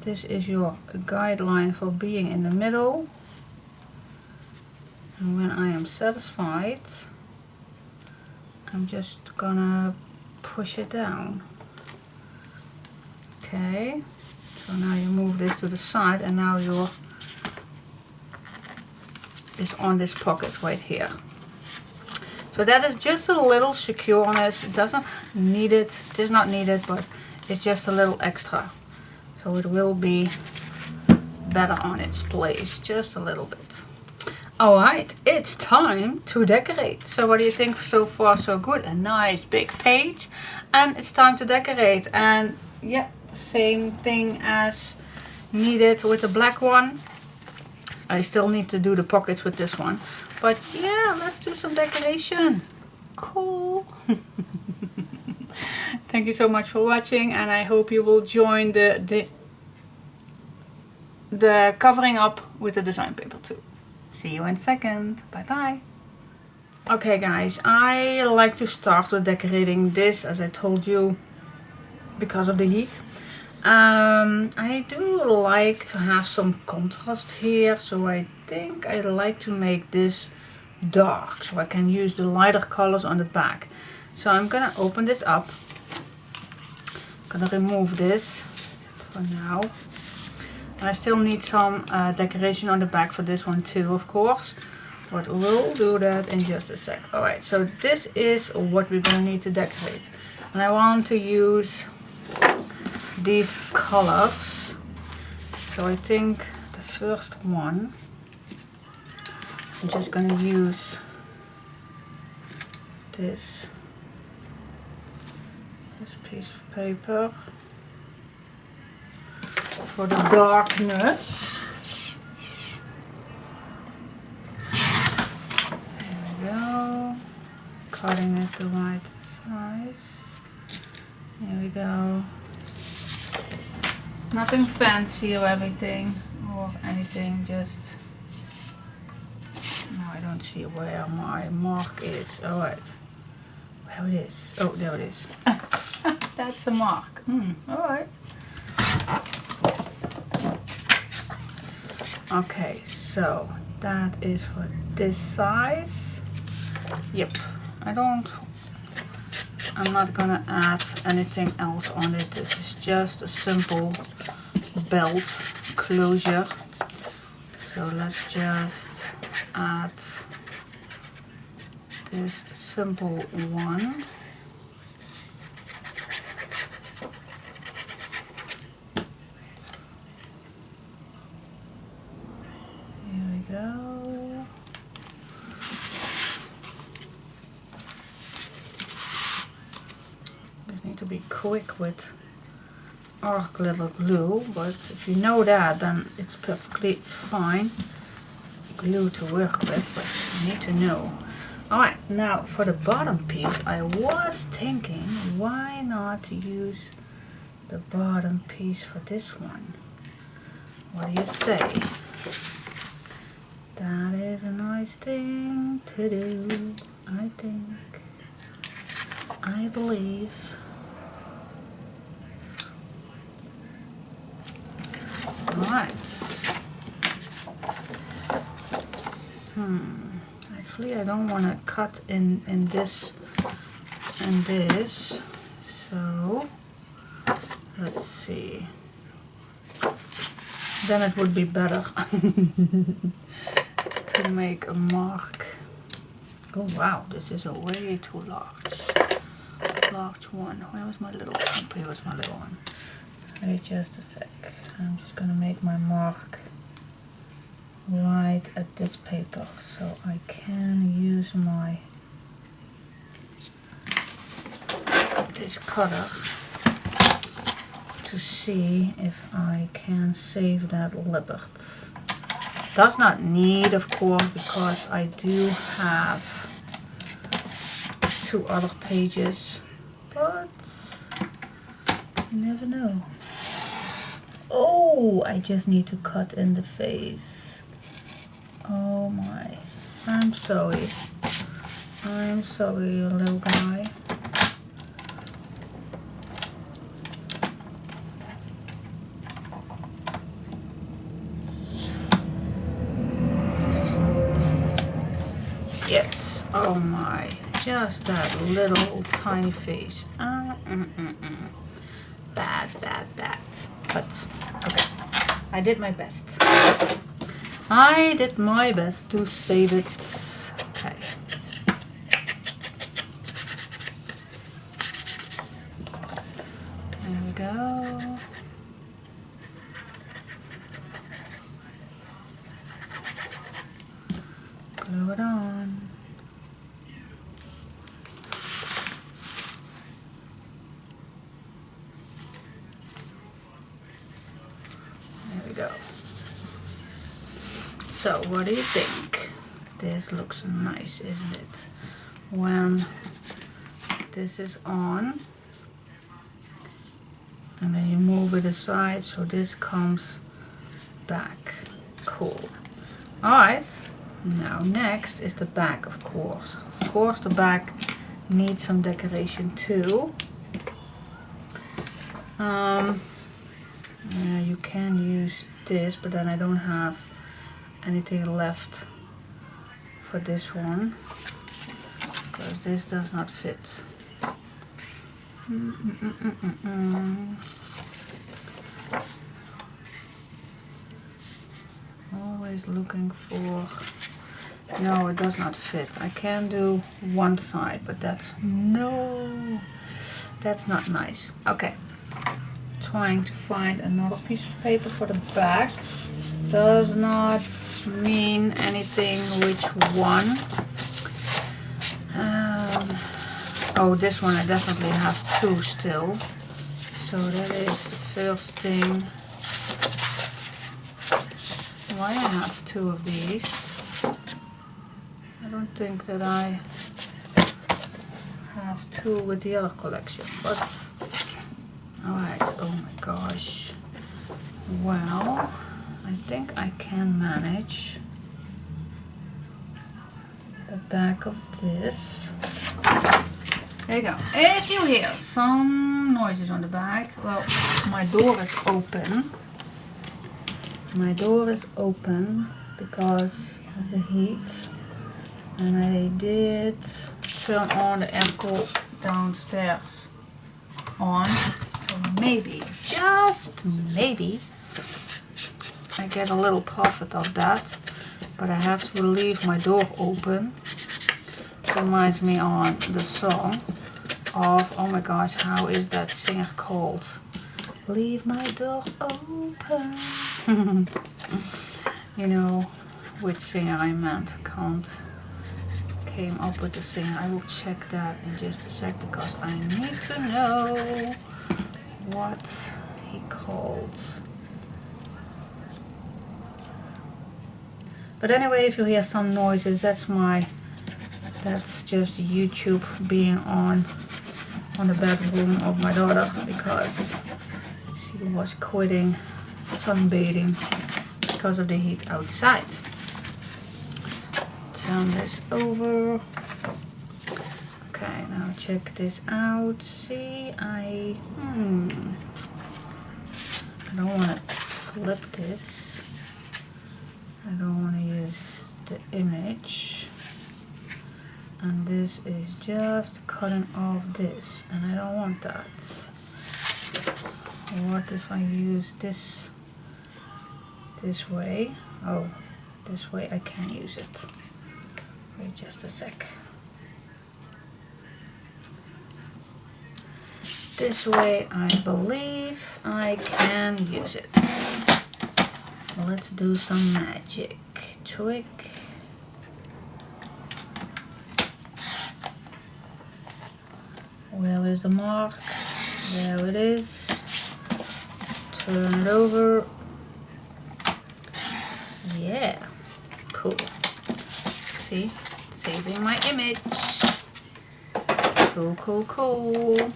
This is your guideline for being in the middle. And when I am satisfied, I'm just gonna push it down. Okay, so now you move this to the side, and now your is on this pocket right here. So that is just a little secureness. It doesn't need it, it is not needed, but it's just a little extra. So it will be better on its place, just a little bit. Alright, it's time to decorate. So what do you think? So far so good. A nice big page, and it's time to decorate. And yeah, same thing as needed with the black one. I still need to do the pockets with this one, but yeah, let's do some decoration. Cool. Thank you so much for watching, and I hope you will join the covering up with the design paper too. See you in a second. Bye bye. Okay guys, I like to start with decorating this, as I told you, because of the heat. I do like to have some contrast here, so I think I like to make this dark, so I can use the lighter colors on the back. So I'm gonna open this up. I'm gonna remove this for now. I still need some decoration on the back for this one too, of course, but we'll do that in just a sec. Alright, so this is what we're gonna need to decorate, and I want to use these colors. So I think the first one, I'm just gonna use this piece of paper. for the darkness. There we go. Cutting it the right size. There we go. Nothing fancy or everything or anything, just... No, I don't see where my mark is. Alright. Where it is. Oh, there it is. That's a mark. Alright. Okay, so that is for this size. Yep. I'm not gonna add anything else on it. This is just a simple belt closure. So let's just add this simple one. Here we go. Just need to be quick with our glitter glue, but if you know that, then it's perfectly fine glue to work with, but you need to know. Alright, now for the bottom piece, I was thinking, why not use the bottom piece for this one? What do you say? That is a nice thing to do, I think. I believe. Alright. Actually, I don't want to cut in this and this. So, let's see. Then it would be better to make a mark. Oh wow, this is a way too large. Large one. Where was my little one? Here was my little one. Wait just a sec. I'm just gonna make my mark right at this paper so I can use my this cutter to see if I can save that libbert. Does not need, of course, because I do have 2 other pages, but you never know. Oh, I just need to cut in the face. Oh my, I'm sorry. I'm sorry, little guy. Yes, oh my, just that little tiny face. Bad, bad, bad. But, okay, I did my best. I did my best to save it. Okay. There we go. Glue it on. There we go. So, what do you think? This looks nice, isn't it? When this is on, and then you move it aside so this comes back. Cool. Alright, now next is the back, of course. Of course the back needs some decoration too. Yeah, you can use this, but then I don't have anything left for this one because this does not fit. Always looking for... No, it does not fit. I can do one side, but that's... No! That's not nice. Okay. Trying to find another piece of paper for the back. Does not mean anything which one. Oh, this one I definitely have 2 still. So that is the first thing why I have two of these. I don't think that I have two with the other collection, but alright, oh my gosh. Well, I think I can manage the back of this. There you go. If you hear some noises on the back, well, my door is open. My door is open because of the heat, and I did turn on the airco downstairs on, so maybe, just maybe, I get a little profit of that, but I have to leave my door open. It reminds me on the song of, oh my gosh, how is that singer called? Leave my door open. You know which singer I meant. Came up with the singer. I will check that in just a sec because I need to know what he called. But anyway, if you hear some noises, that's just YouTube being on the bedroom of my daughter because she was quitting sunbathing because of the heat outside. Turn this over. Okay, now check this out. See, I don't want to flip this. I don't want to use the image. And this is just cutting off this, and I don't want that. What if I use this way? Oh, this way I can use it. Wait just a sec. This way I believe I can use it. Let's do some magic trick. Where is the mark? There it is. Turn it over. Yeah, cool. See, saving my image. Cool, cool, cool.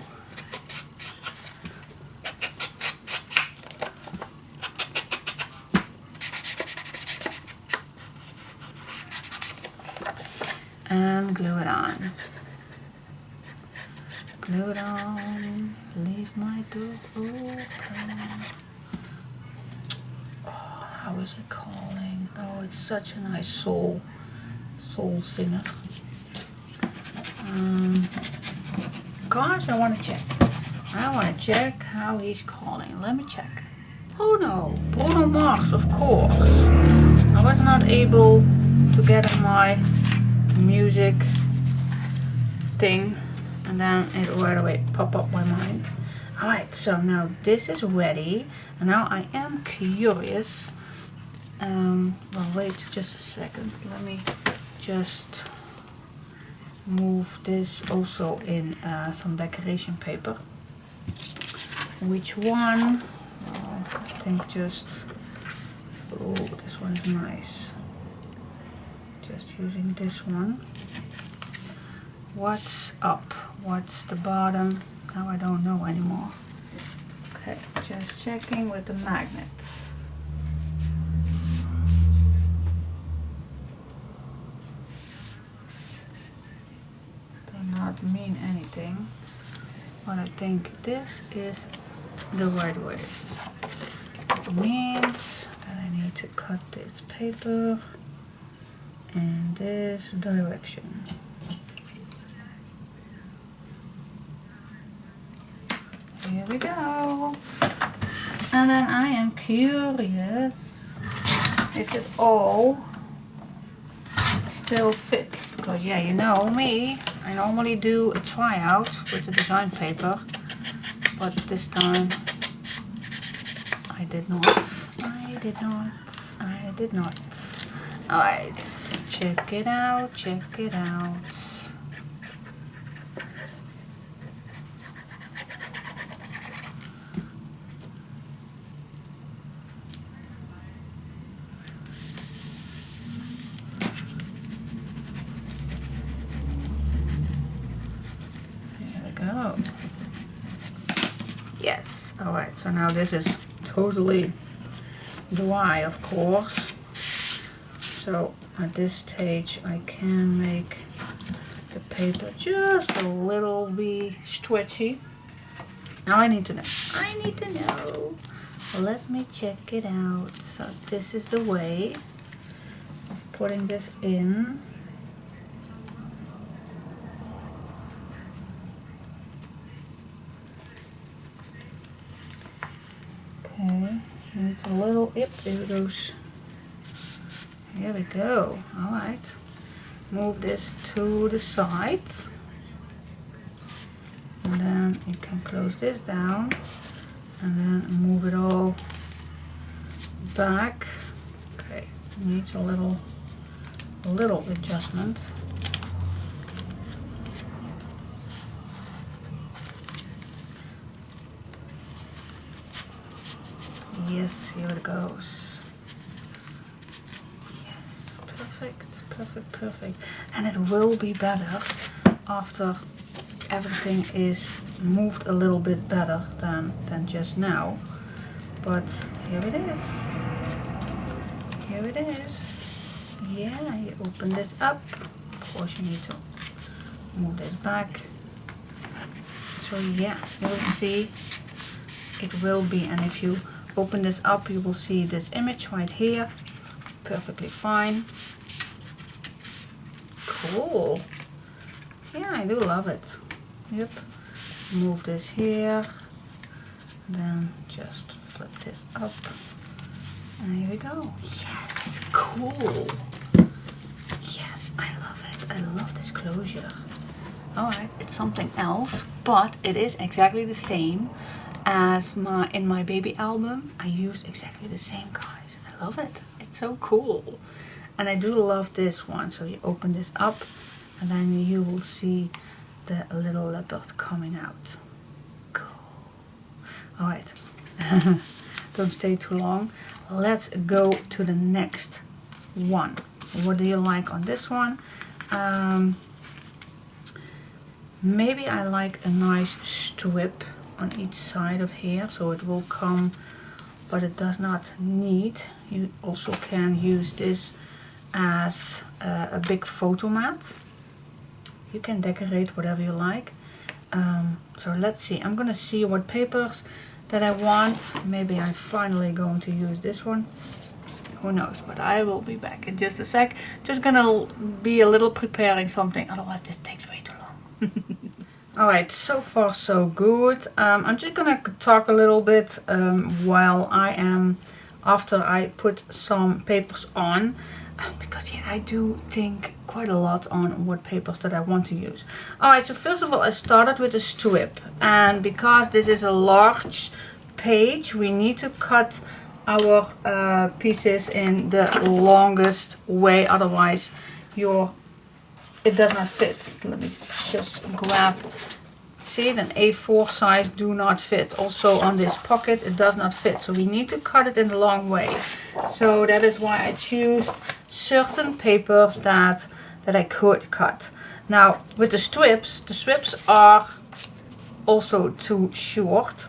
And glue it on. Glue it on. Leave my door open. Oh, how is it calling? Oh, it's such a nice soul singer. Gosh, I want to check. I want to check how he's calling. Let me check. Bruno Mars, of course. I was not able to get in my music thing, and then it right away popped up my mind. Alright, so now this is ready, and now I am curious. Well, wait just a second. Let me just move this also in some decoration paper. Which one? I think just, oh, this one is nice. Just using this one. What's up? What's the bottom? Now I don't know anymore. Okay, just checking with the magnets. Not mean anything, but I think this is the right way. It means that I need to cut this paper in this direction. Here we go. And then I am curious if it all still fits, because yeah, you know me, I normally do a tryout with the design paper, but this time I did not. Alright, check it out. Yes. All right, so now this is totally dry, of course. So at this stage I can make the paper just a little bit stretchy. Now I need to know. I need to know. Let me check it out. So this is the way of putting this in. Okay, needs a little, yep, there it goes. Here we go. Alright. Move this to the side. And then you can close this down. And then move it all back. Okay, needs a little adjustment. Yes, here it goes. Yes, perfect, perfect, perfect. And it will be better after everything is moved a little bit better than just now. But here it is. Here it is. Yeah, you open this up. Of course you need to move this back. So yeah, you will see it will be, and if you open this up you will see this image right here. Perfectly fine. Cool. Yeah, I do love it. Yep. Move this here. Then just flip this up. And here we go. Yes, cool. Yes, I love it. I love this closure. Alright, it's something else, but it is exactly the same as in my baby album. I used exactly the same, guys. I love it. It's so cool. And I do love this one. So you open this up and then you will see the little leopard coming out. Cool. Alright. Don't stay too long. Let's go to the next one. What do you like on this one? Maybe I like a nice strip on each side of here, so it will come, but it does not need. You also can use this as a big photo mat. You can decorate whatever you like. So let's see. I'm gonna see what papers that I want. Maybe I'm finally going to use this one. Who knows, but I will be back in just a sec. Just gonna be a little preparing something, otherwise this takes way too long. Alright, so far so good. I'm just gonna talk a little bit while I am, after I put some papers on, because yeah, I do think quite a lot on what papers that I want to use. Alright, so first of all I started with a strip, and because this is a large page we need to cut our pieces in the longest way, otherwise it does not fit. Let me just grab, see, an A4 size do not fit. Also on this pocket it does not fit, so we need to cut it in the long way. So that is why I choose certain papers that I could cut. Now with the strips are also too short,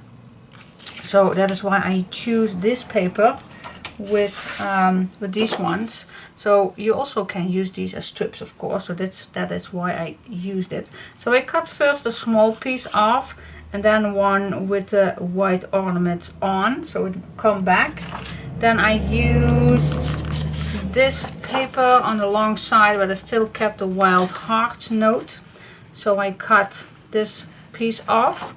so that is why I choose this paper with these ones. So you also can use these as strips, of course, so that is why I used it. So I cut first a small piece off and then one with the white ornaments on, so it will come back. Then I used this paper on the long side, but I still kept the wild heart note, so I cut this piece off.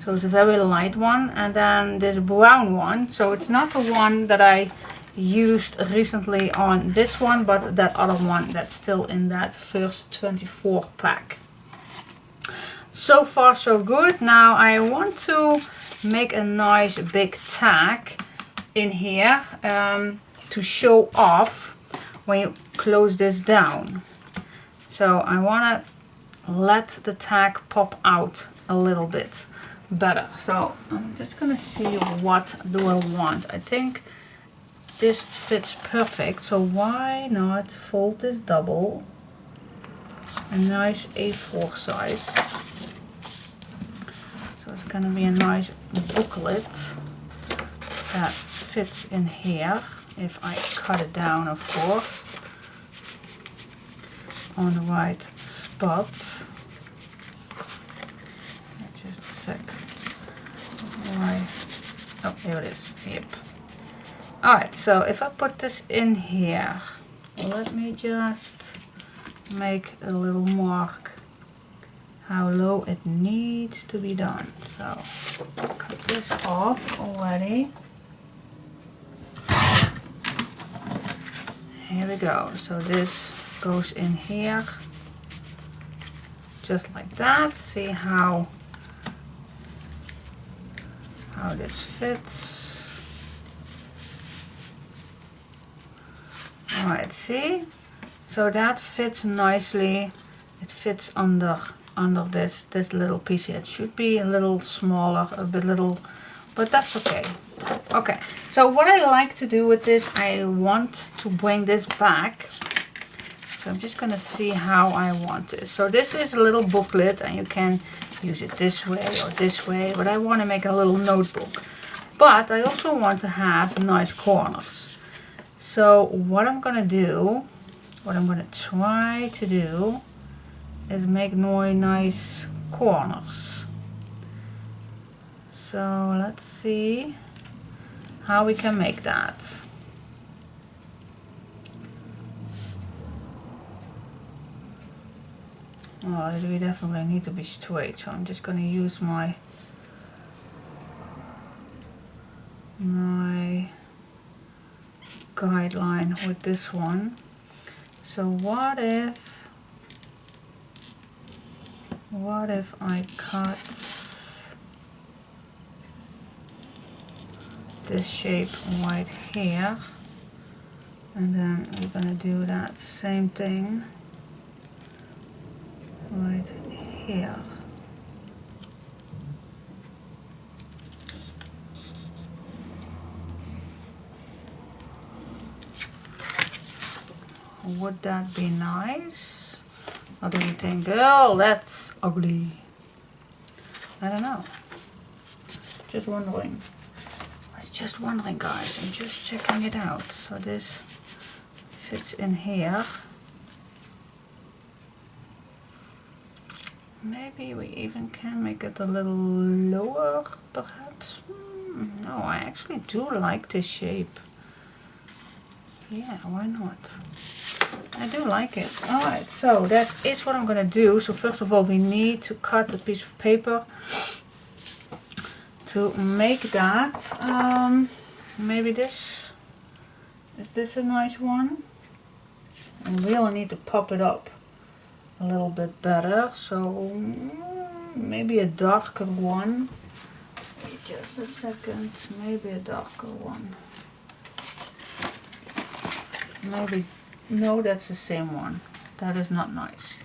So it's a very light one, and then this brown one, so it's not the one that I used recently on this one, but that other one that's still in that first 24 pack. So far so good. Now I want to make a nice big tag in here to show off when you close this down. So I want to let the tag pop out a little bit better. So I'm just gonna see what do I want. I think this fits perfect, so why not fold this double, a nice A4 size. So it's gonna be a nice booklet that fits in here, if I cut it down, of course, on the right spot. Just a sec. Right. Oh, here it is. Yep. Alright, so if I put this in here, let me just make a little mark how low it needs to be done. So cut this off already. Here we go. So this goes in here just like that. See how this fits. Alright, see? So that fits nicely. It fits under this little piece here. It should be a little smaller, but that's okay. Okay, so what I like to do with this, I want to bring this back. So I'm just gonna see how I want this. So this is a little booklet, and you can use it this way or this way, but I want to make a little notebook. But I also want to have nice corners. So what I'm gonna try to do is make nice corners. So let's see how we can make that. Well, we definitely need to be straight, so I'm just going to use my guideline with this one. So what if I cut this shape right here, and then we're going to do that same thing right here. Would that be nice? Or do you think, oh, that's ugly? I don't know. Just wondering. I was just wondering, guys. I'm just checking it out. So this fits in here. Maybe we even can make it a little lower, perhaps. No, I actually do like this shape. Yeah, why not? I do like it. Alright, so that is what I'm gonna do. So first of all, we need to cut a piece of paper to make that. Maybe this. Is this a nice one? I really need to pop it up a little bit better. So maybe a darker one. Wait just a second. Maybe a darker one. Maybe. No, that's the same one. That is not nice.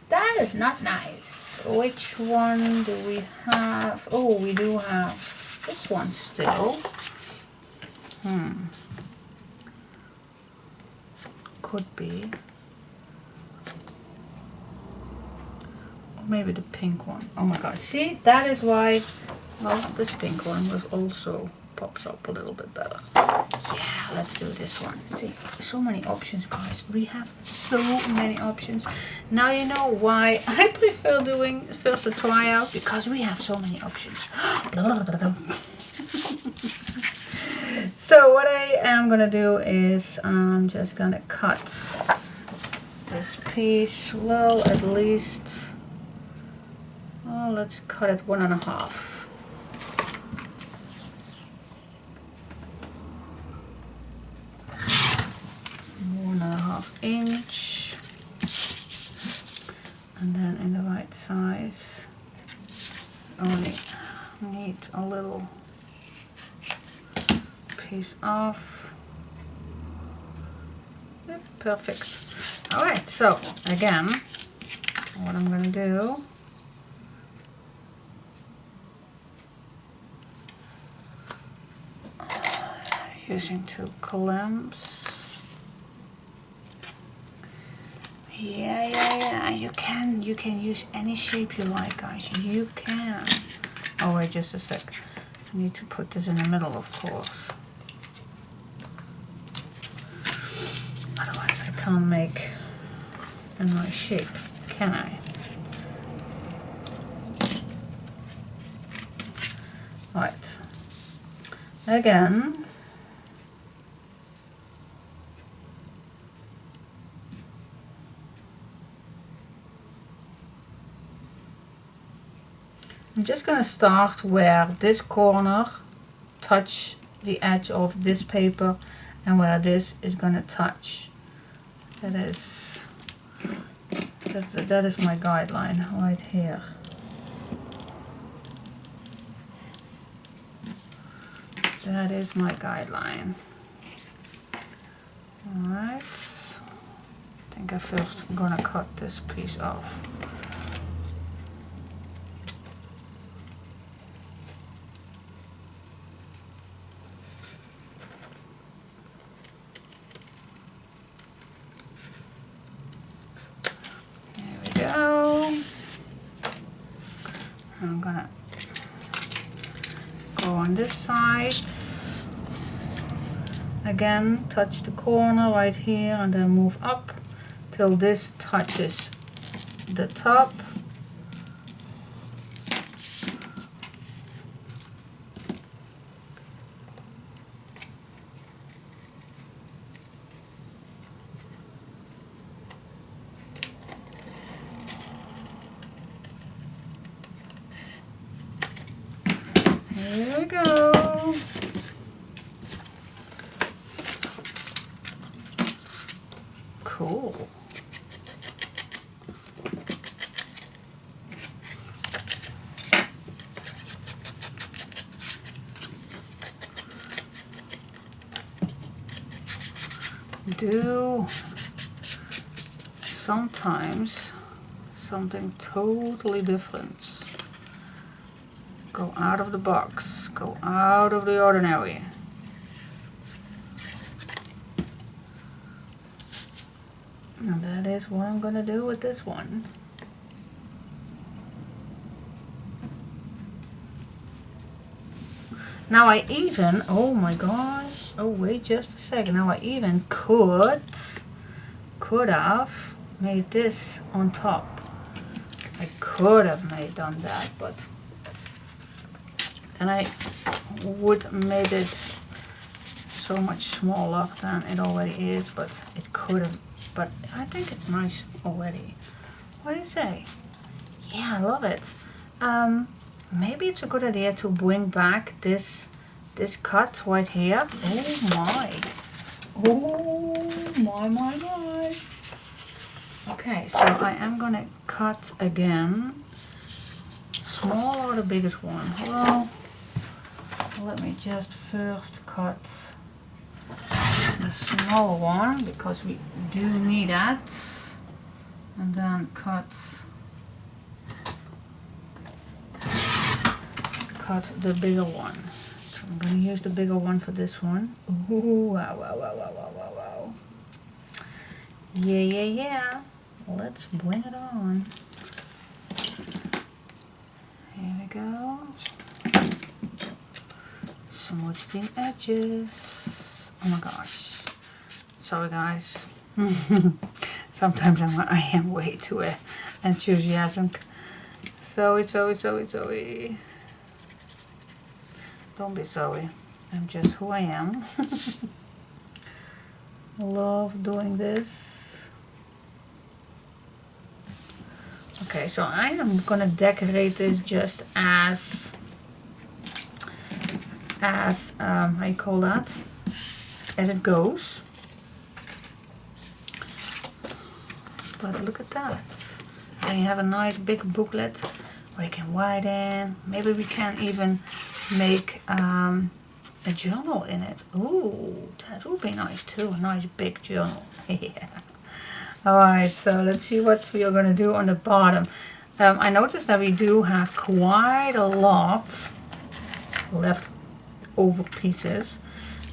That is not nice. Which one do we have? Oh, we do have this one still. Could be. Or maybe the pink one. Oh my god. See, that is why, well, this pink one was also pops up a little bit better. Yeah, let's do this one. See, so many options, guys. We have so many options. Now you know why I prefer doing first a tryout, because we have so many options. So what I am gonna do is I'm just gonna cut this piece. Well, at least, well, let's cut it 1.5. 1.5 inch, and then in the right size. Only need a little piece off. Yep, perfect. All right, so again, what I'm going to do, using 2 clamps. Yeah. You can use any shape you like, guys. You can. Oh wait, just a sec. I need to put this in the middle, of course. Otherwise I can't make a nice shape, can I? Right. Again. I'm just going to start where this corner touch the edge of this paper and where this is going to touch. That is my guideline right here. That is my guideline. Alright. I think I first am gonna cut this piece off. There we go. I'm gonna go on this side. Again, touch the corner right here and then move up till this touches the top. Here we go. Cool. Do sometimes something totally different. Go out of the box, go out of the ordinary. And that is what I'm going to do with this one. Now I even, oh my gosh, oh wait just a second, now I even could have made this on top. I could have done that, but then I would made this so much smaller than it already is, but it could have, but I think it's nice already. What do you say? Yeah, I love it. Maybe it's a good idea to bring back this cut right here. Oh my. Okay, so I am gonna cut again. Small or the biggest one? Well, let me just first cut the smaller one because we do need that, and then cut the bigger one. So I'm going to use the bigger one for this one. Ooh, wow. Yeah. Let's bring it on. Here we go. Smooch the edges. Oh my gosh. Sorry guys. Sometimes I am way too enthusiastic. Sorry. Don't be sorry. I'm just who I am. Love doing this. Okay, so I am gonna decorate this just as how you call that? As it goes. But look at that. And you have a nice big booklet where you can write in. Maybe we can even make a journal in it. Ooh, that would be nice too. A nice big journal. Yeah. Alright, so let's see what we are going to do on the bottom. I noticed that we do have quite a lot left over pieces.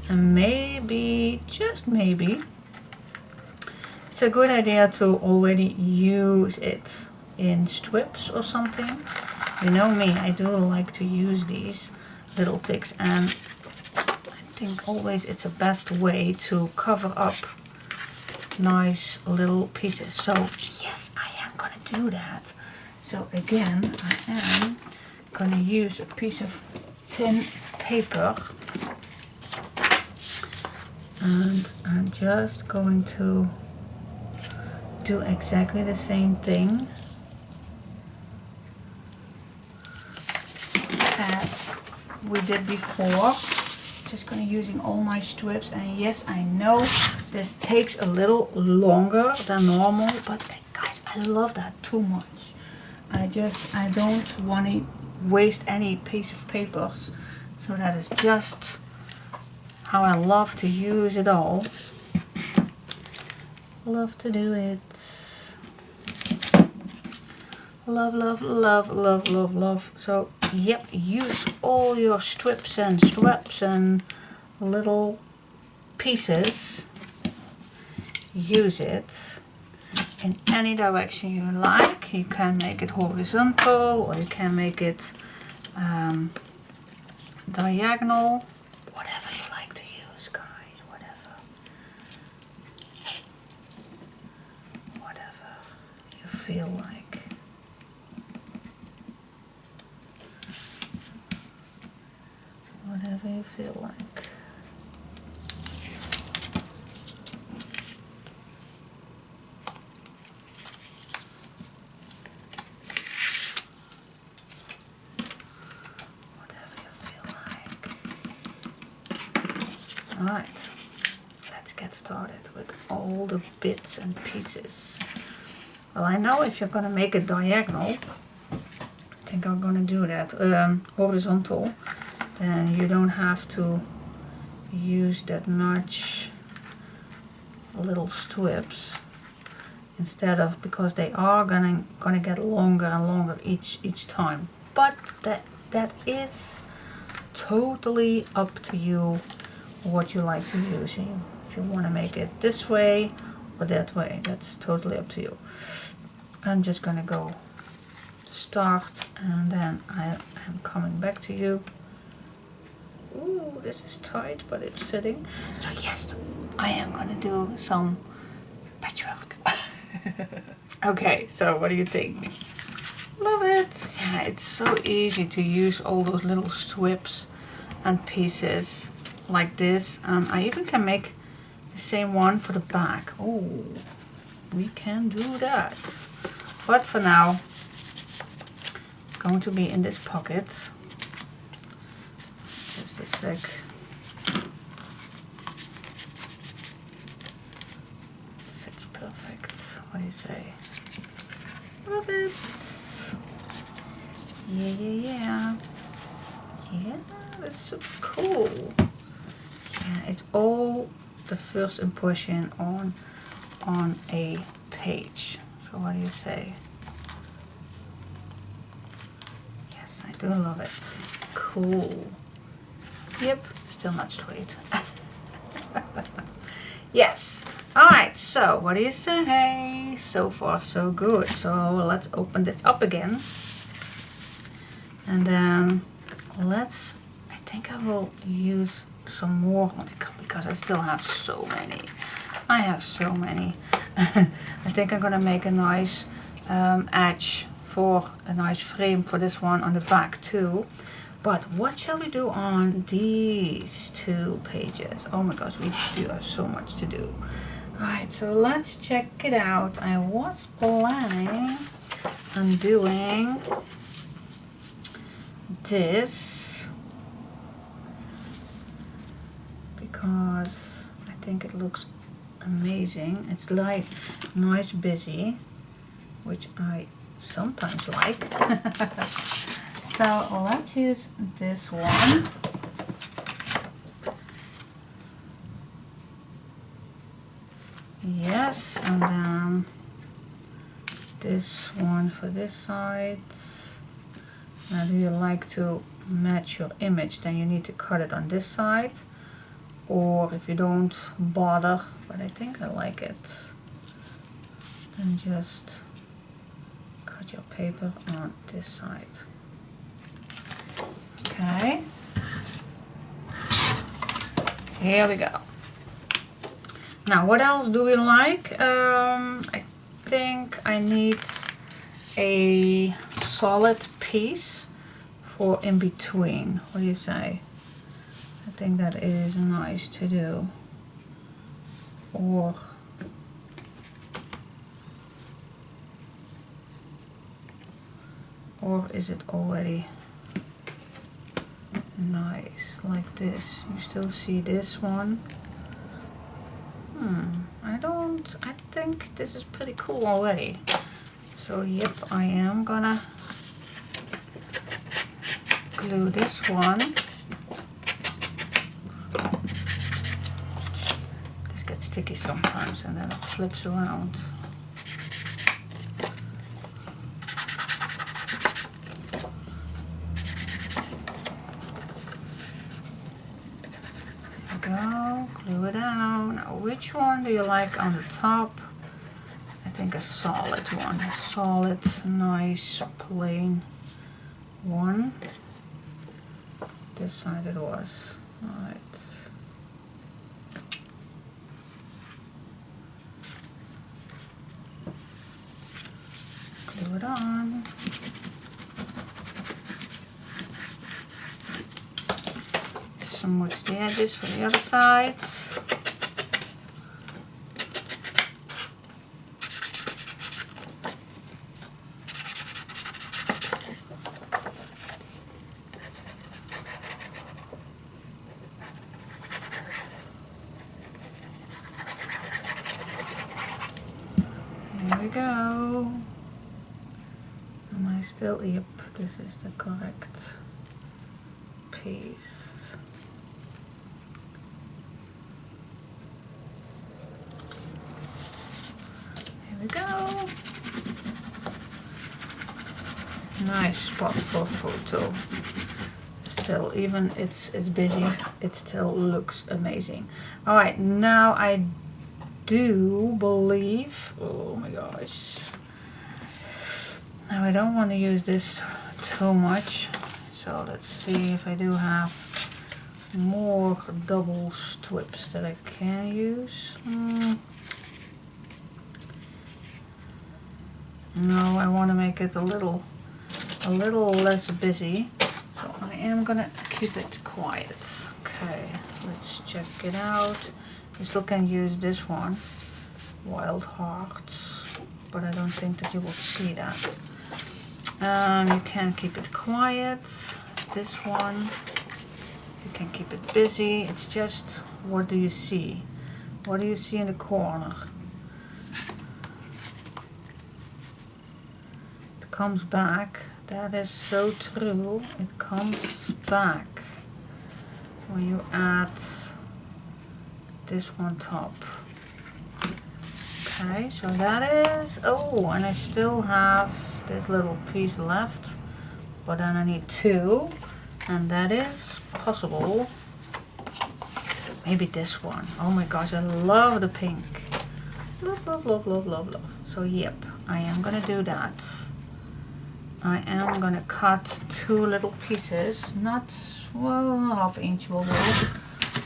And maybe, just maybe, it's a good idea to already use it in strips or something. You know me, I do like to use these little ticks, and I think always it's the best way to cover up nice little pieces. So yes, I am gonna do that. So again, I am gonna use a piece of tin paper, and I'm just going to do exactly the same thing as we did before. Just gonna using all my strips, and yes, I know this takes a little longer than normal, but guys, I love that too much. I don't want to waste any piece of papers, so that is just how I love to use it all. Love to do it. Love, love, love, love, love, love. So yep, use all your strips and straps and little pieces. Use it in any direction you like. You can make it horizontal, or you can make it diagonal. Whatever you like to use, guys. Whatever you feel like. Whatever you feel like. Alright, let's get started with all the bits and pieces. Well, I know if you're going to make it diagonal, I think I'm going to do that, horizontal, then you don't have to use that much little strips, instead of, because they are gonna get longer and longer each time. But that is totally up to you what you like to use. If you want to make it this way or that way, that's totally up to you. I'm just gonna go start, and then I am coming back to you. Ooh, this is tight, but it's fitting. So yes, I am gonna do some patchwork. Okay, so what do you think? Love it. Yeah, it's so easy to use all those little strips and pieces like this. I even can make the same one for the back. Oh, we can do that. But for now, it's going to be in this pocket. Just a sec. Fits perfect. What do you say? Love it. Yeah. Yeah, that's so cool. Yeah, it's all the first impression on a page. So what do you say? Yes, I do love it. Cool. Yep, still not straight. Yes. Alright, so what do you say? So far so good. So let's open this up again. And then I think I will use some more, because I still have so many. I have so many. I think I'm gonna make a nice edge for a nice frame for this one on the back too. But what shall we do on these two pages? Oh my gosh, we do have so much to do. Alright, so let's check it out. I was planning on doing this because I think it looks amazing. It's like nice busy, which I sometimes like. So let's use this one. Yes, and then this one for this side. Now do you like to match your image, then you need to cut it on this side, or if you don't bother, but I think I like it, then just cut cut your paper on this side. Okay. Here we go. Now, what else do we like? I think I need a solid piece for in between. What do you say? I think that is nice to do. Or is it already nice like this? You still see this one? I think this is pretty cool already. So yep, I am gonna glue this one. This gets sticky sometimes and then it flips around. Go, glue it down. Now, which one do you like on the top? I think a solid one. A solid, nice, plain one. This side it was. Alright. Glue it on. Smooth the edges for the other side. There we go. Am I still? Yep, this is the correct piece. There we go. Nice spot for photo. Still, even it's busy, it still looks amazing. All right, now I do believe, oh my gosh, now I don't want to use this too much, so let's see if I do have more double strips that I can use. No, I want to make it a little less busy, so I am gonna keep it quiet. Okay, let's check it out. You still can use this one, Wild Hearts, but I don't think that you will see that. You can keep it quiet. It's this one. You can keep it busy. It's just, what do you see? What do you see in the corner? It comes back. That is so true. It comes back when you add this on top. Okay, so that is, oh, and I still have this little piece left, but then I need two, and that is possible. Maybe this one. Oh my gosh, I love the pink. Love, love, love, love, love, love. So yep, I am gonna do that. I am gonna cut two little pieces, not, well, ½ inch will do.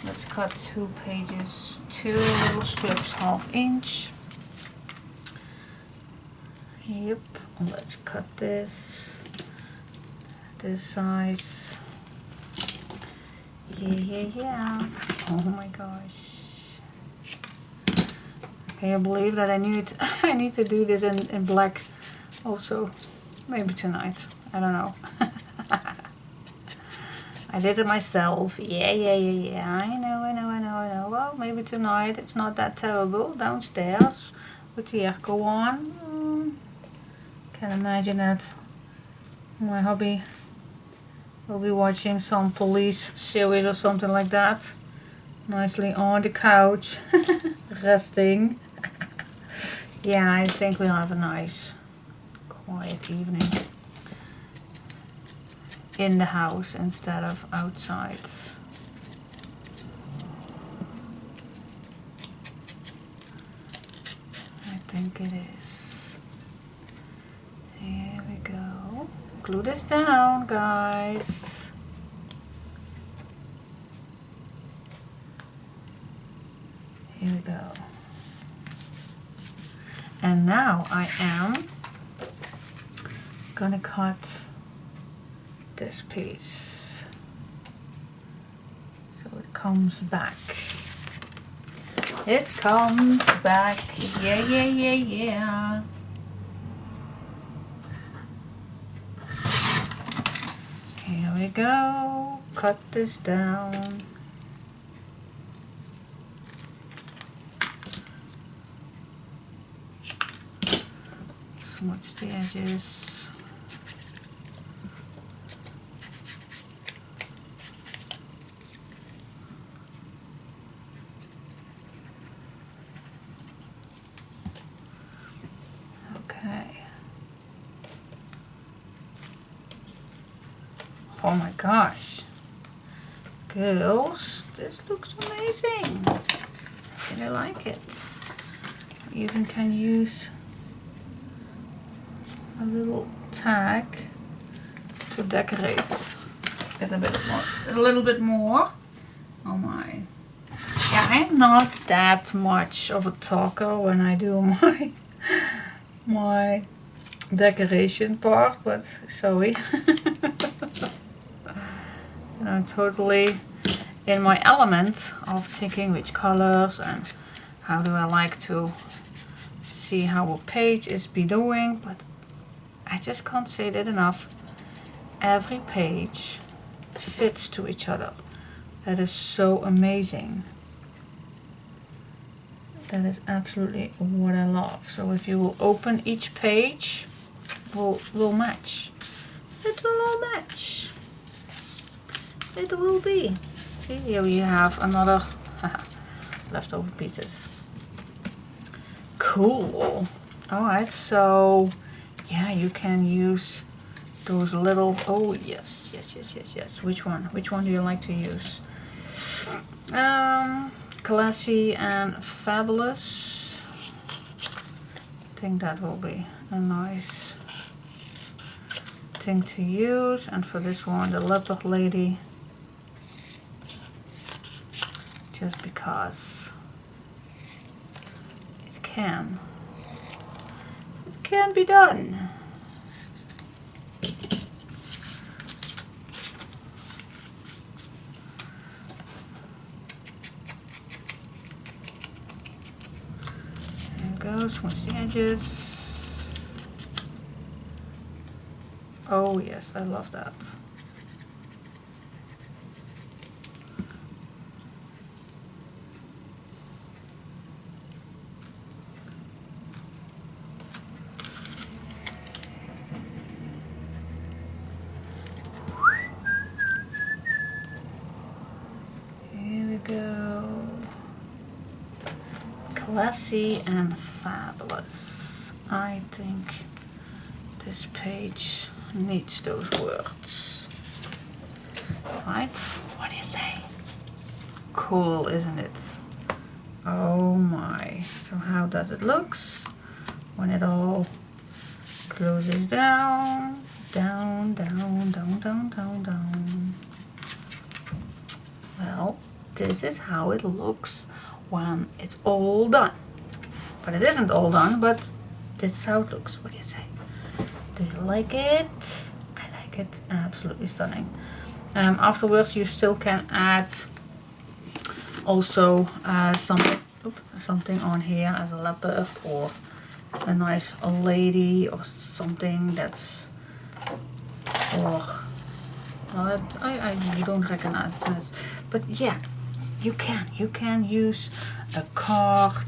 Let's cut 2 pages, 2 little strips, ½ inch. Yep, let's cut this size. Yeah. Oh my gosh. Can you believe that I need to do this in black also? Maybe tonight. I don't know. I did it myself. Yeah. I know. Well, maybe tonight it's not that terrible downstairs with the airco on. Can imagine that my hubby will be watching some police series or something like that. Nicely on the couch, resting. Yeah, I think we'll have a nice quiet evening in the house instead of outside. I think it is. Yeah. glue this down, guys. Here we go. And now I am gonna cut this piece so it comes back. It comes back. Yeah, yeah, yeah, yeah. Here we go. Cut this down. Smudge the edges. Oh my gosh, girls, this looks amazing. I really like it. You even can use a little tag to decorate it a little bit more. Oh my. Yeah, I'm not that much of a talker when I do my decoration part, but sorry. I'm totally in my element of thinking which colors and how do I like to see how a page is be doing, but I just can't say that enough. Every page fits to each other. That is so amazing. That is absolutely what I love. So if you will open each page, will match. It will all match. It will be. See, here we have another leftover pieces. Cool. Alright, so yeah, you can use those little, oh yes. Which one do you like to use? Classy and fabulous. I think that will be a nice thing to use. And for this one, the leopard lady, just because it can be done. There it goes, smudge the edges. Oh yes, I love that. Go. Classy and fabulous. I think this page needs those words. Right? What do you say? Cool, isn't it? Oh my. So how does it look when it all closes down? Down, down, down, down, down, down. Well, this is how it looks when it's all done. But it isn't all done, but this is how it looks. What do you say? Do you like it? I like it. Absolutely stunning. Afterwards, you still can add also something on here as a leopard or a nice lady or something that's, or you don't recognize this, but yeah, you can use a card.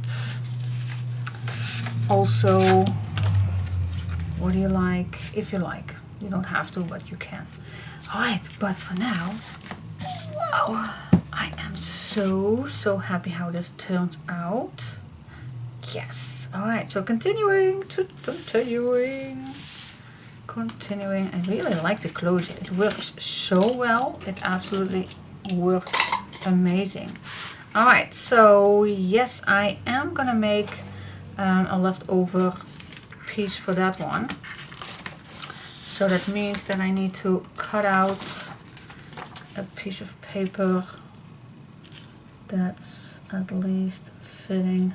Also, what do you like? If you like, you don't have to, but you can. All right, but for now, wow, I am so happy how this turns out. Yes. All right, so continuing. I really like the closure. It works so well. It absolutely works amazing. All right, so yes, I am gonna make a leftover piece for that one. So that means that I need to cut out a piece of paper that's at least fitting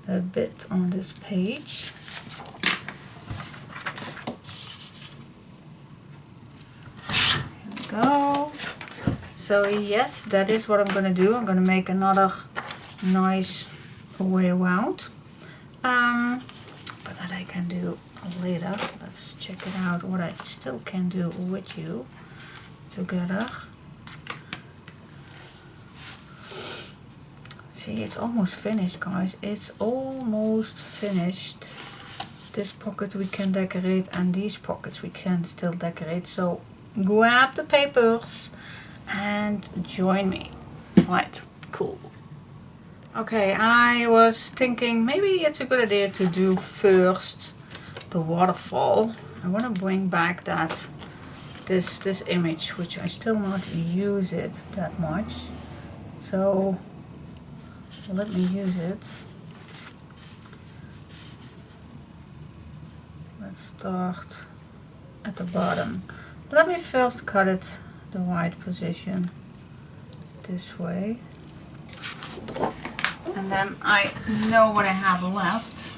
a bit on this page. Here we go. So yes, that is what I'm going to do. I'm going to make another nice way around. But that I can do later. Let's check it out what I still can do with you together. See, it's almost finished, guys. It's almost finished. This pocket we can decorate and these pockets we can still decorate. So grab the papers and join me. Right, cool. Okay, I was thinking maybe it's a good idea to do first the waterfall. I want to bring back that this image, which I still not use it that much. So let me use it. Let's start at the bottom. Let me first cut it the right position this way. And then I know what I have left.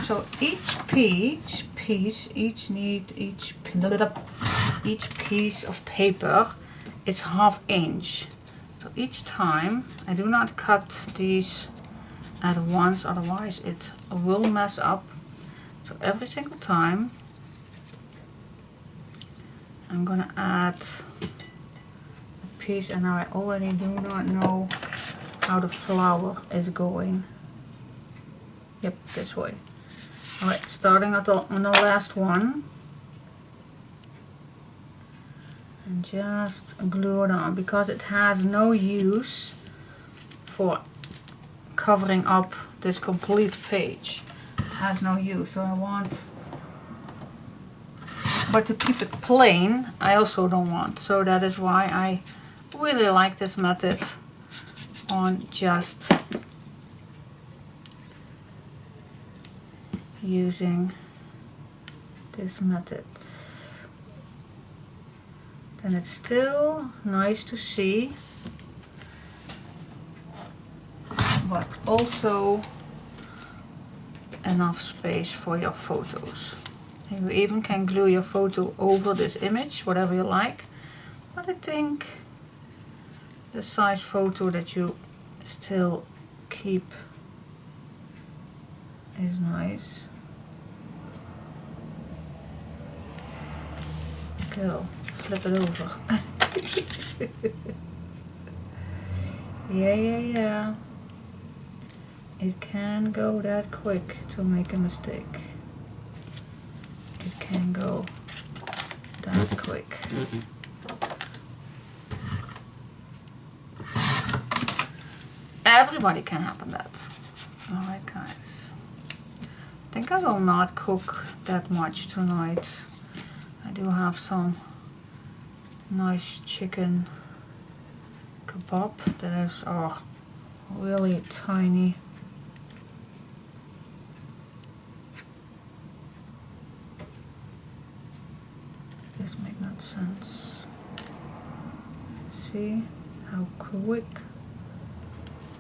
So each piece of paper is 1/2 inch. So each time I do not cut these at once, otherwise it will mess up. So every single time I'm gonna add a piece, and now I already do not know how the flower is going. Yep, this way. Alright, starting on the last one. And just glue it on, because it has no use for covering up this complete page. It has no use, so I want, but to keep it plain I also don't want. So that is why I really like this method on just using this method. And it's still nice to see, but also enough space for your photos. You even can glue your photo over this image, whatever you like, but I think the size photo that you still keep is nice. Go. Flip it over. Yeah. It can go that quick to make a mistake. It can go that quick. Everybody can happen that. Alright guys. I think I will not cook that much tonight. I do have some nice chicken kebab that are really tiny. This makes no sense. See how quick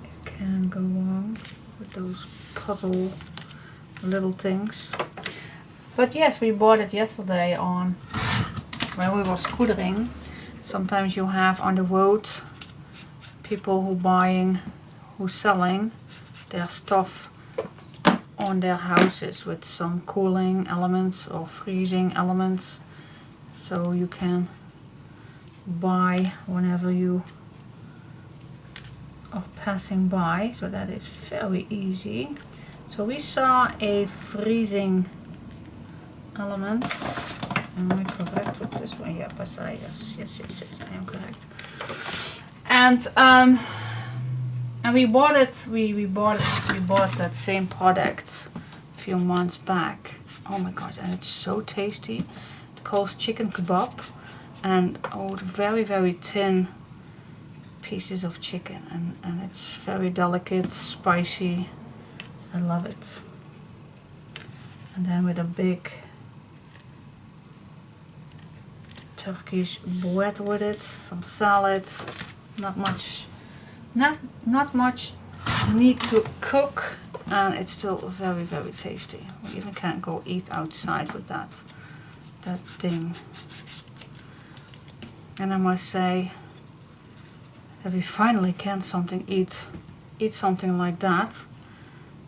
it can go on with those puzzle little things. But yes, we bought it yesterday on when we were scootering. Sometimes you have on the road people who selling their stuff on their houses with some cooling elements or freezing elements, so you can buy whenever you are passing by. So that is very easy. So we saw a freezing element. Am I correct with this one? Yep, yes, I am correct. And we bought it. We bought that same product a few months back. Oh my gosh, and it's so tasty. It calls chicken kebab, and very very thin pieces of chicken, and it's very delicate, spicy. I love it. And then with a big Turkish bread with it, some salad, not much need to cook, and it's still very, very tasty. We even can't go eat outside with that thing. And I must say that we finally can eat something like that,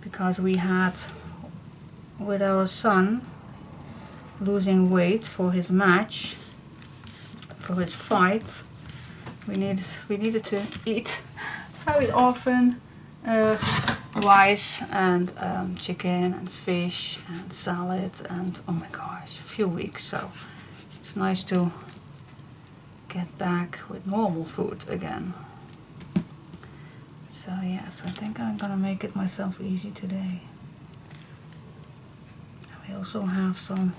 because we had, with our son losing weight for his match, for his fight, we needed to eat very often rice and chicken and fish and salad, and oh my gosh, a few weeks. So it's nice to get back with normal food again. So yes, I think I'm gonna make it myself easy today. We also have some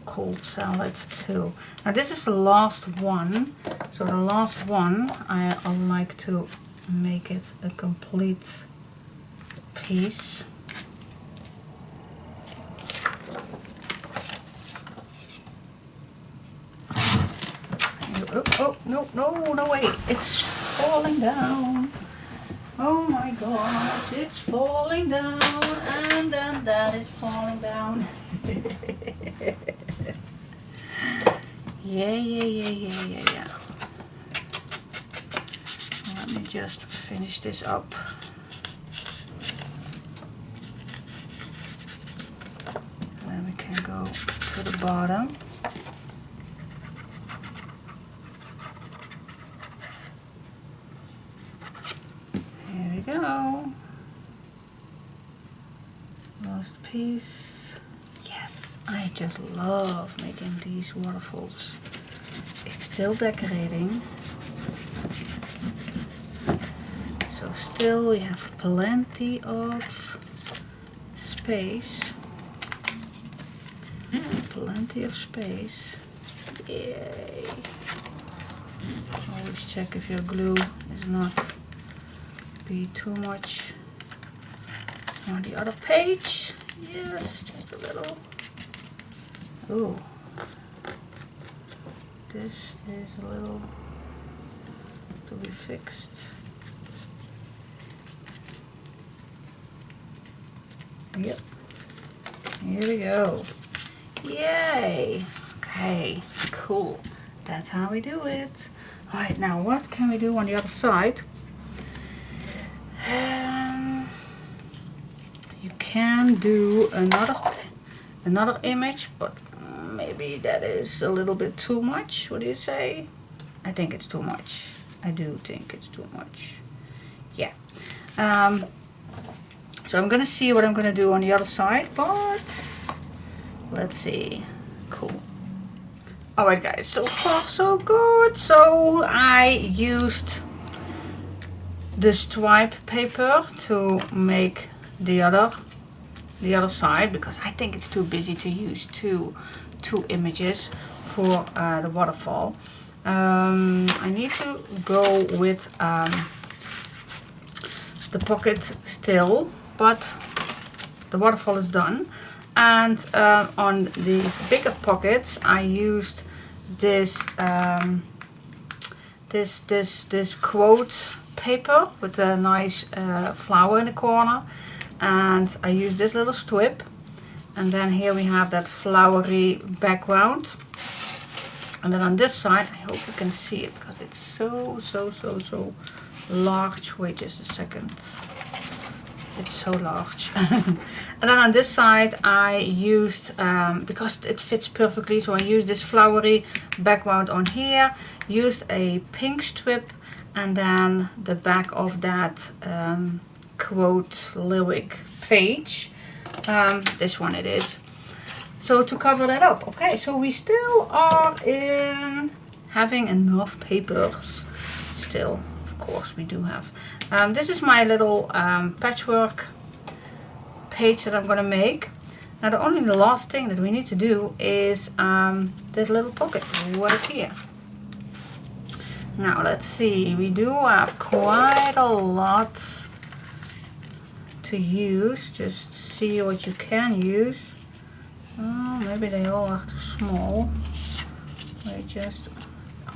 cold salad too. Now this is the last one. So the last one, I like to make it a complete piece. Oh, no way, it's falling down. Oh my gosh, it's falling down, and then that is falling down. Yeah. Let me just finish this up. And then we can go to the bottom. Here we go. Last piece. Yes, I just love making these waterfalls. It's still decorating. So still we have plenty of space. Plenty of space. Yay. Always check if your glue is not be too much on the other page. Yes, just a little. Oh, this is a little to be fixed. Yep, here we go. Yay. Okay, cool. That's how we do it. Alright, now what can we do on the other side? You can do another image, but maybe that is a little bit too much. What do you say? I think it's too much. I do think it's too much. Yeah. So I'm gonna see what I'm gonna do on the other side, but let's see. Cool. Alright guys, so far so good. So I used the stripe paper to make the other side, because I think it's too busy to use two images for the waterfall. I need to go with the pocket still, but the waterfall is done. And on the bigger pockets I used this this quote paper with a nice flower in the corner, and I use this little strip, and then here we have that flowery background. And then on this side, I hope you can see it because it's so large. Wait just a second. It's so large. And then on this side I used, because it fits perfectly, so I used this flowery background on here, used a pink strip, and then the back of that quote lyric page. This one it is. So to cover that up. Okay, so we still are in having enough papers. Still, of course we do have. This is my little patchwork page that I'm gonna make. Now the last thing that we need to do is this little pocket right here. Now let's see, we do have quite a lot to use. Just see what you can use. Oh, maybe they all are too small.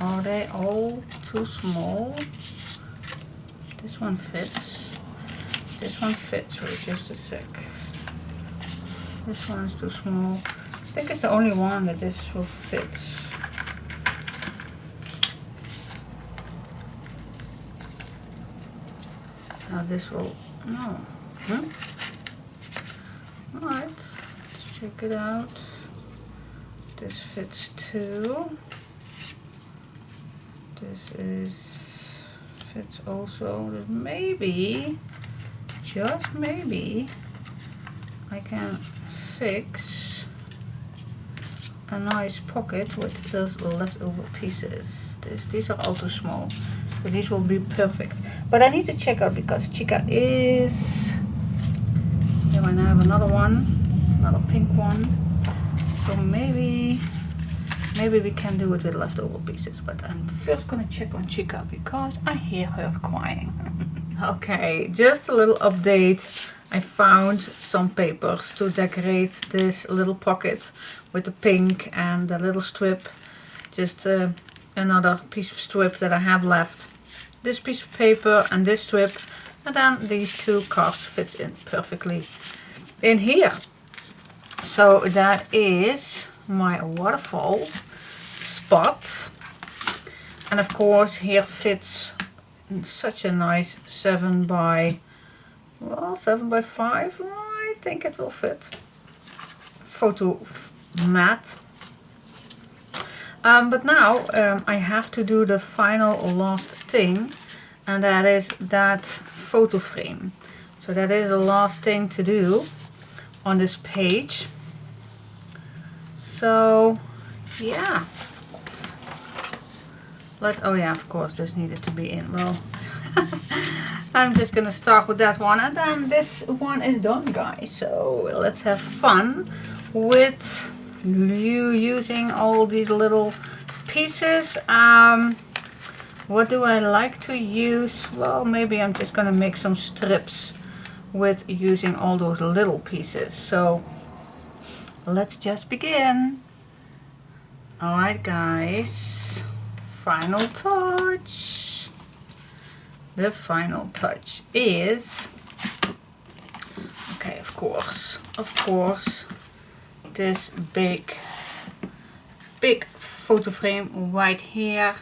Are they all too small? This one fits. This one fits. Wait just a sec. This one's too small. I think it's the only one that this will fit. Now this will, no. Alright, let's check it out. This fits too. This fits also. Maybe, just maybe, I can fix a nice pocket with those leftover pieces. These are all too small, so these will be perfect. But I need to check out because Chica is here, and I have another one, another pink one. So maybe we can do it with leftover pieces. But I'm first gonna check on Chica because I hear her crying. Okay, just a little update. I found some papers to decorate this little pocket with the pink and the little strip. Just another piece of strip that I have left. This piece of paper and this strip, and then these two cards fits in perfectly in here. So that is my waterfall spot. And of course here fits such a nice 7 by 5. I think it will fit. Photo mat. But now I have to do the final last thing, and that is that photo frame. So that is the last thing to do on this page. So yeah, oh yeah, of course this needed to be in. Well, I'm just gonna start with that one, and then this one is done, guys. So let's have fun with you using all these little pieces. What do I like to use? Well, maybe I'm just gonna make some strips with using all those little pieces. So let's just begin. Alright guys, final touch. The final touch is, okay, of course, this big photo frame right here.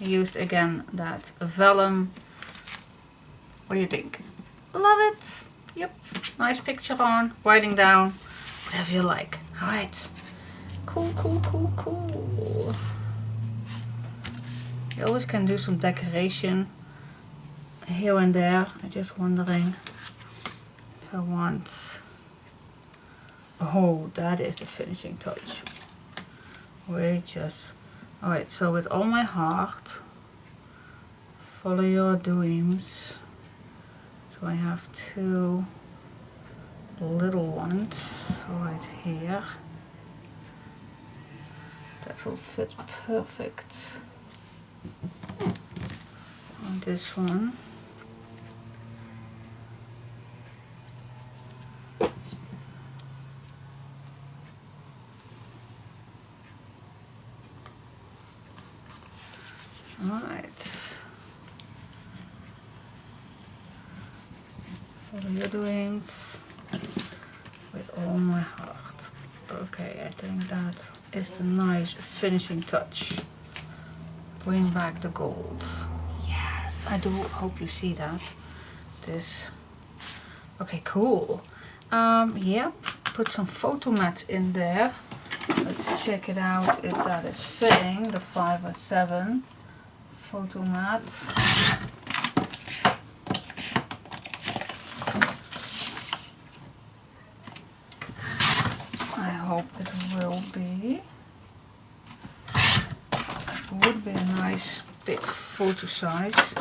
I used again that vellum. What do you think? Love it. Yep, nice picture on, writing down, whatever you like. Alright, cool. You always can do some decoration here and there. I'm just wondering if I want, oh, that is the finishing touch. Alright, so with all my heart, follow your dreams. So I have two little ones right here. That will fit perfect on this one. Alright. Follow your dreams with all my heart. Okay, I think that is the nice finishing touch. Bring back the gold. Yes, I do hope you see that. This. Okay, cool. Yeah, put some photo mats in there. Let's check it out if that is fitting. The 5x7 photo mat. I hope it will be. It would be a nice big photo size.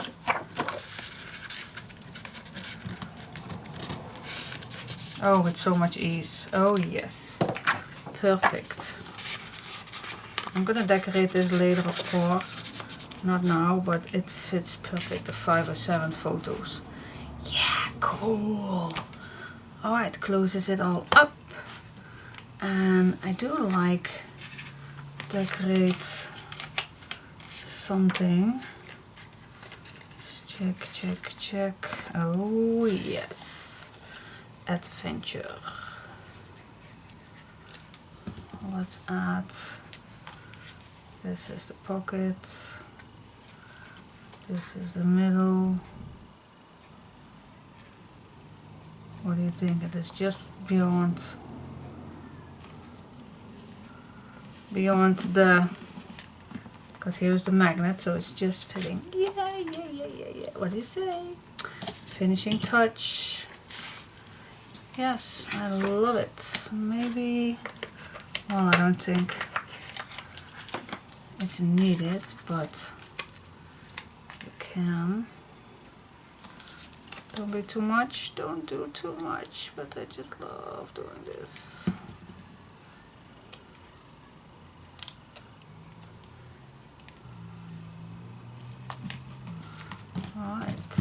Oh, with so much ease. Oh yes, perfect. I'm gonna decorate this later, of course. Not now, but it fits perfect, the 5x7 photos. Yeah, cool. Alright, closes it all up. And I do like decorate something. Let's check, check, check. Oh yes, adventure. Let's add, this is the pocket, this is the middle. What do you think? It is just beyond the, because here's the magnet, so it's just fitting. Yeah, yeah, yeah, yeah, yeah. What do you say? Finishing touch. Yes, I love it. Maybe, well, I don't think it's needed, but you can. Don't be too much, don't do too much, but I just love doing this. Alright,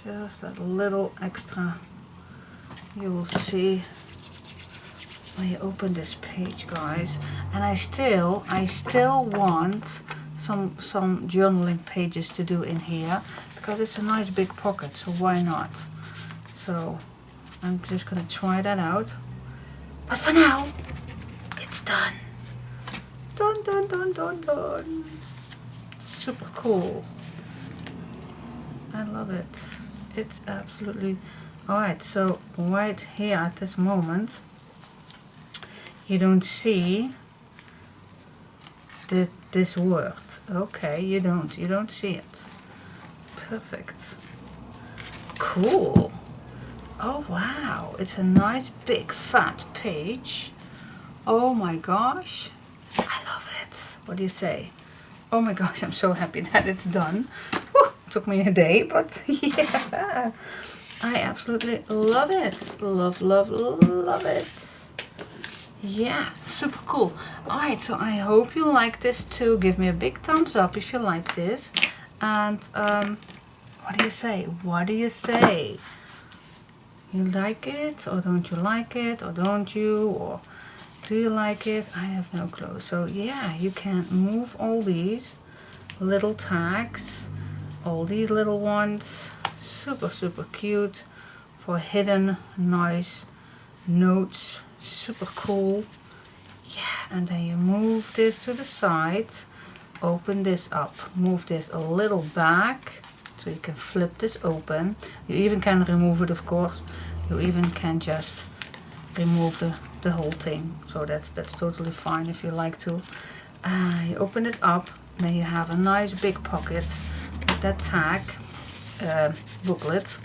just a little extra you will see when you open this page, guys. And I still want some journaling pages to do in here, because it's a nice big pocket, so why not? So I'm just gonna try that out, but for now it's done. Done, done, done, done, done. Super cool. I love it. It's absolutely alright. So right here at this moment you don't see this word. Okay, you don't see it. Perfect. Cool. Oh wow, it's a nice big fat page. Oh my gosh, I love it. What do you say? Oh my gosh, I'm so happy that it's done. Whew, took me a day, but yeah, I absolutely love it. Love, love, love it. Yeah, super cool. Alright, so I hope you like this too. Give me a big thumbs up if you like this. And what do you say? What do you say? You like it, or don't you like it, or don't you, or do you like it? I have no clue. So yeah, you can move all these little tags, all these little ones. Super, super cute for hidden nice notes. Super cool. Yeah, and then you move this to the side, open this up, move this a little back, so you can flip this open. You even can remove it, of course. You even can just remove the whole thing, so that's totally fine if you like to. You open it up, then you have a nice big pocket with that tag booklet,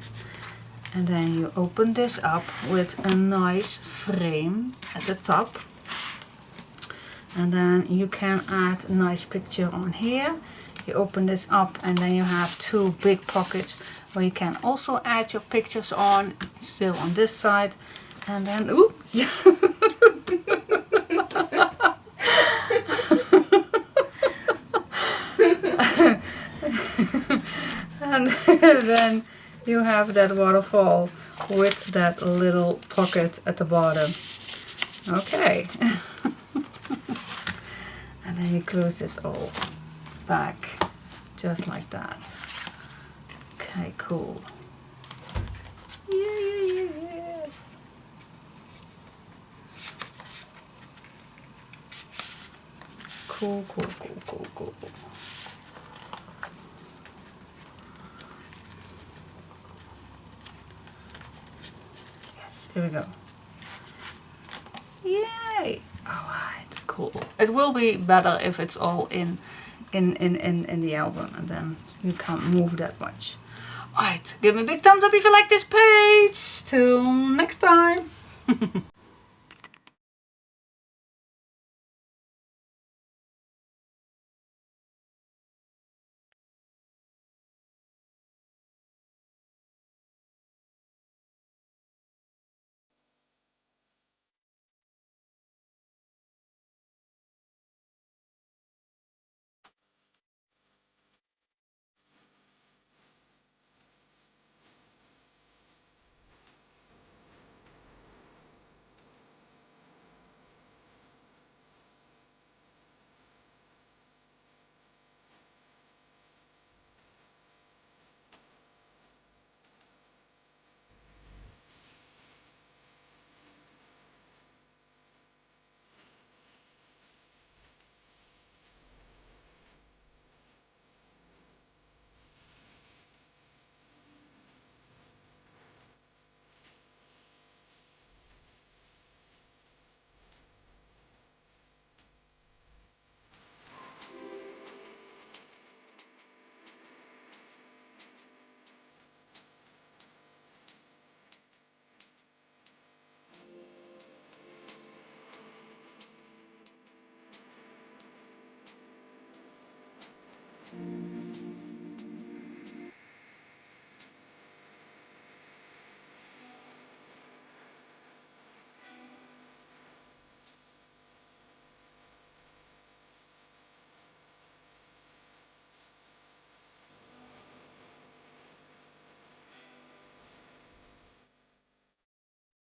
and then you open this up with a nice frame at the top, and then you can add a nice picture on here. You open this up and then you have two big pockets where you can also add your pictures on, still on this side. And then, ooh, and then you have that waterfall with that little pocket at the bottom. Okay. And then you close this all back just like that. Okay, cool. Yeah, yeah, yeah, yeah. Cool, cool, cool, cool, cool. Yes, here we go. Yay! Alright, cool. It will be better if it's all in the album, and then you can't move that much. Alright, give me a big thumbs up if you like this page. Till next time.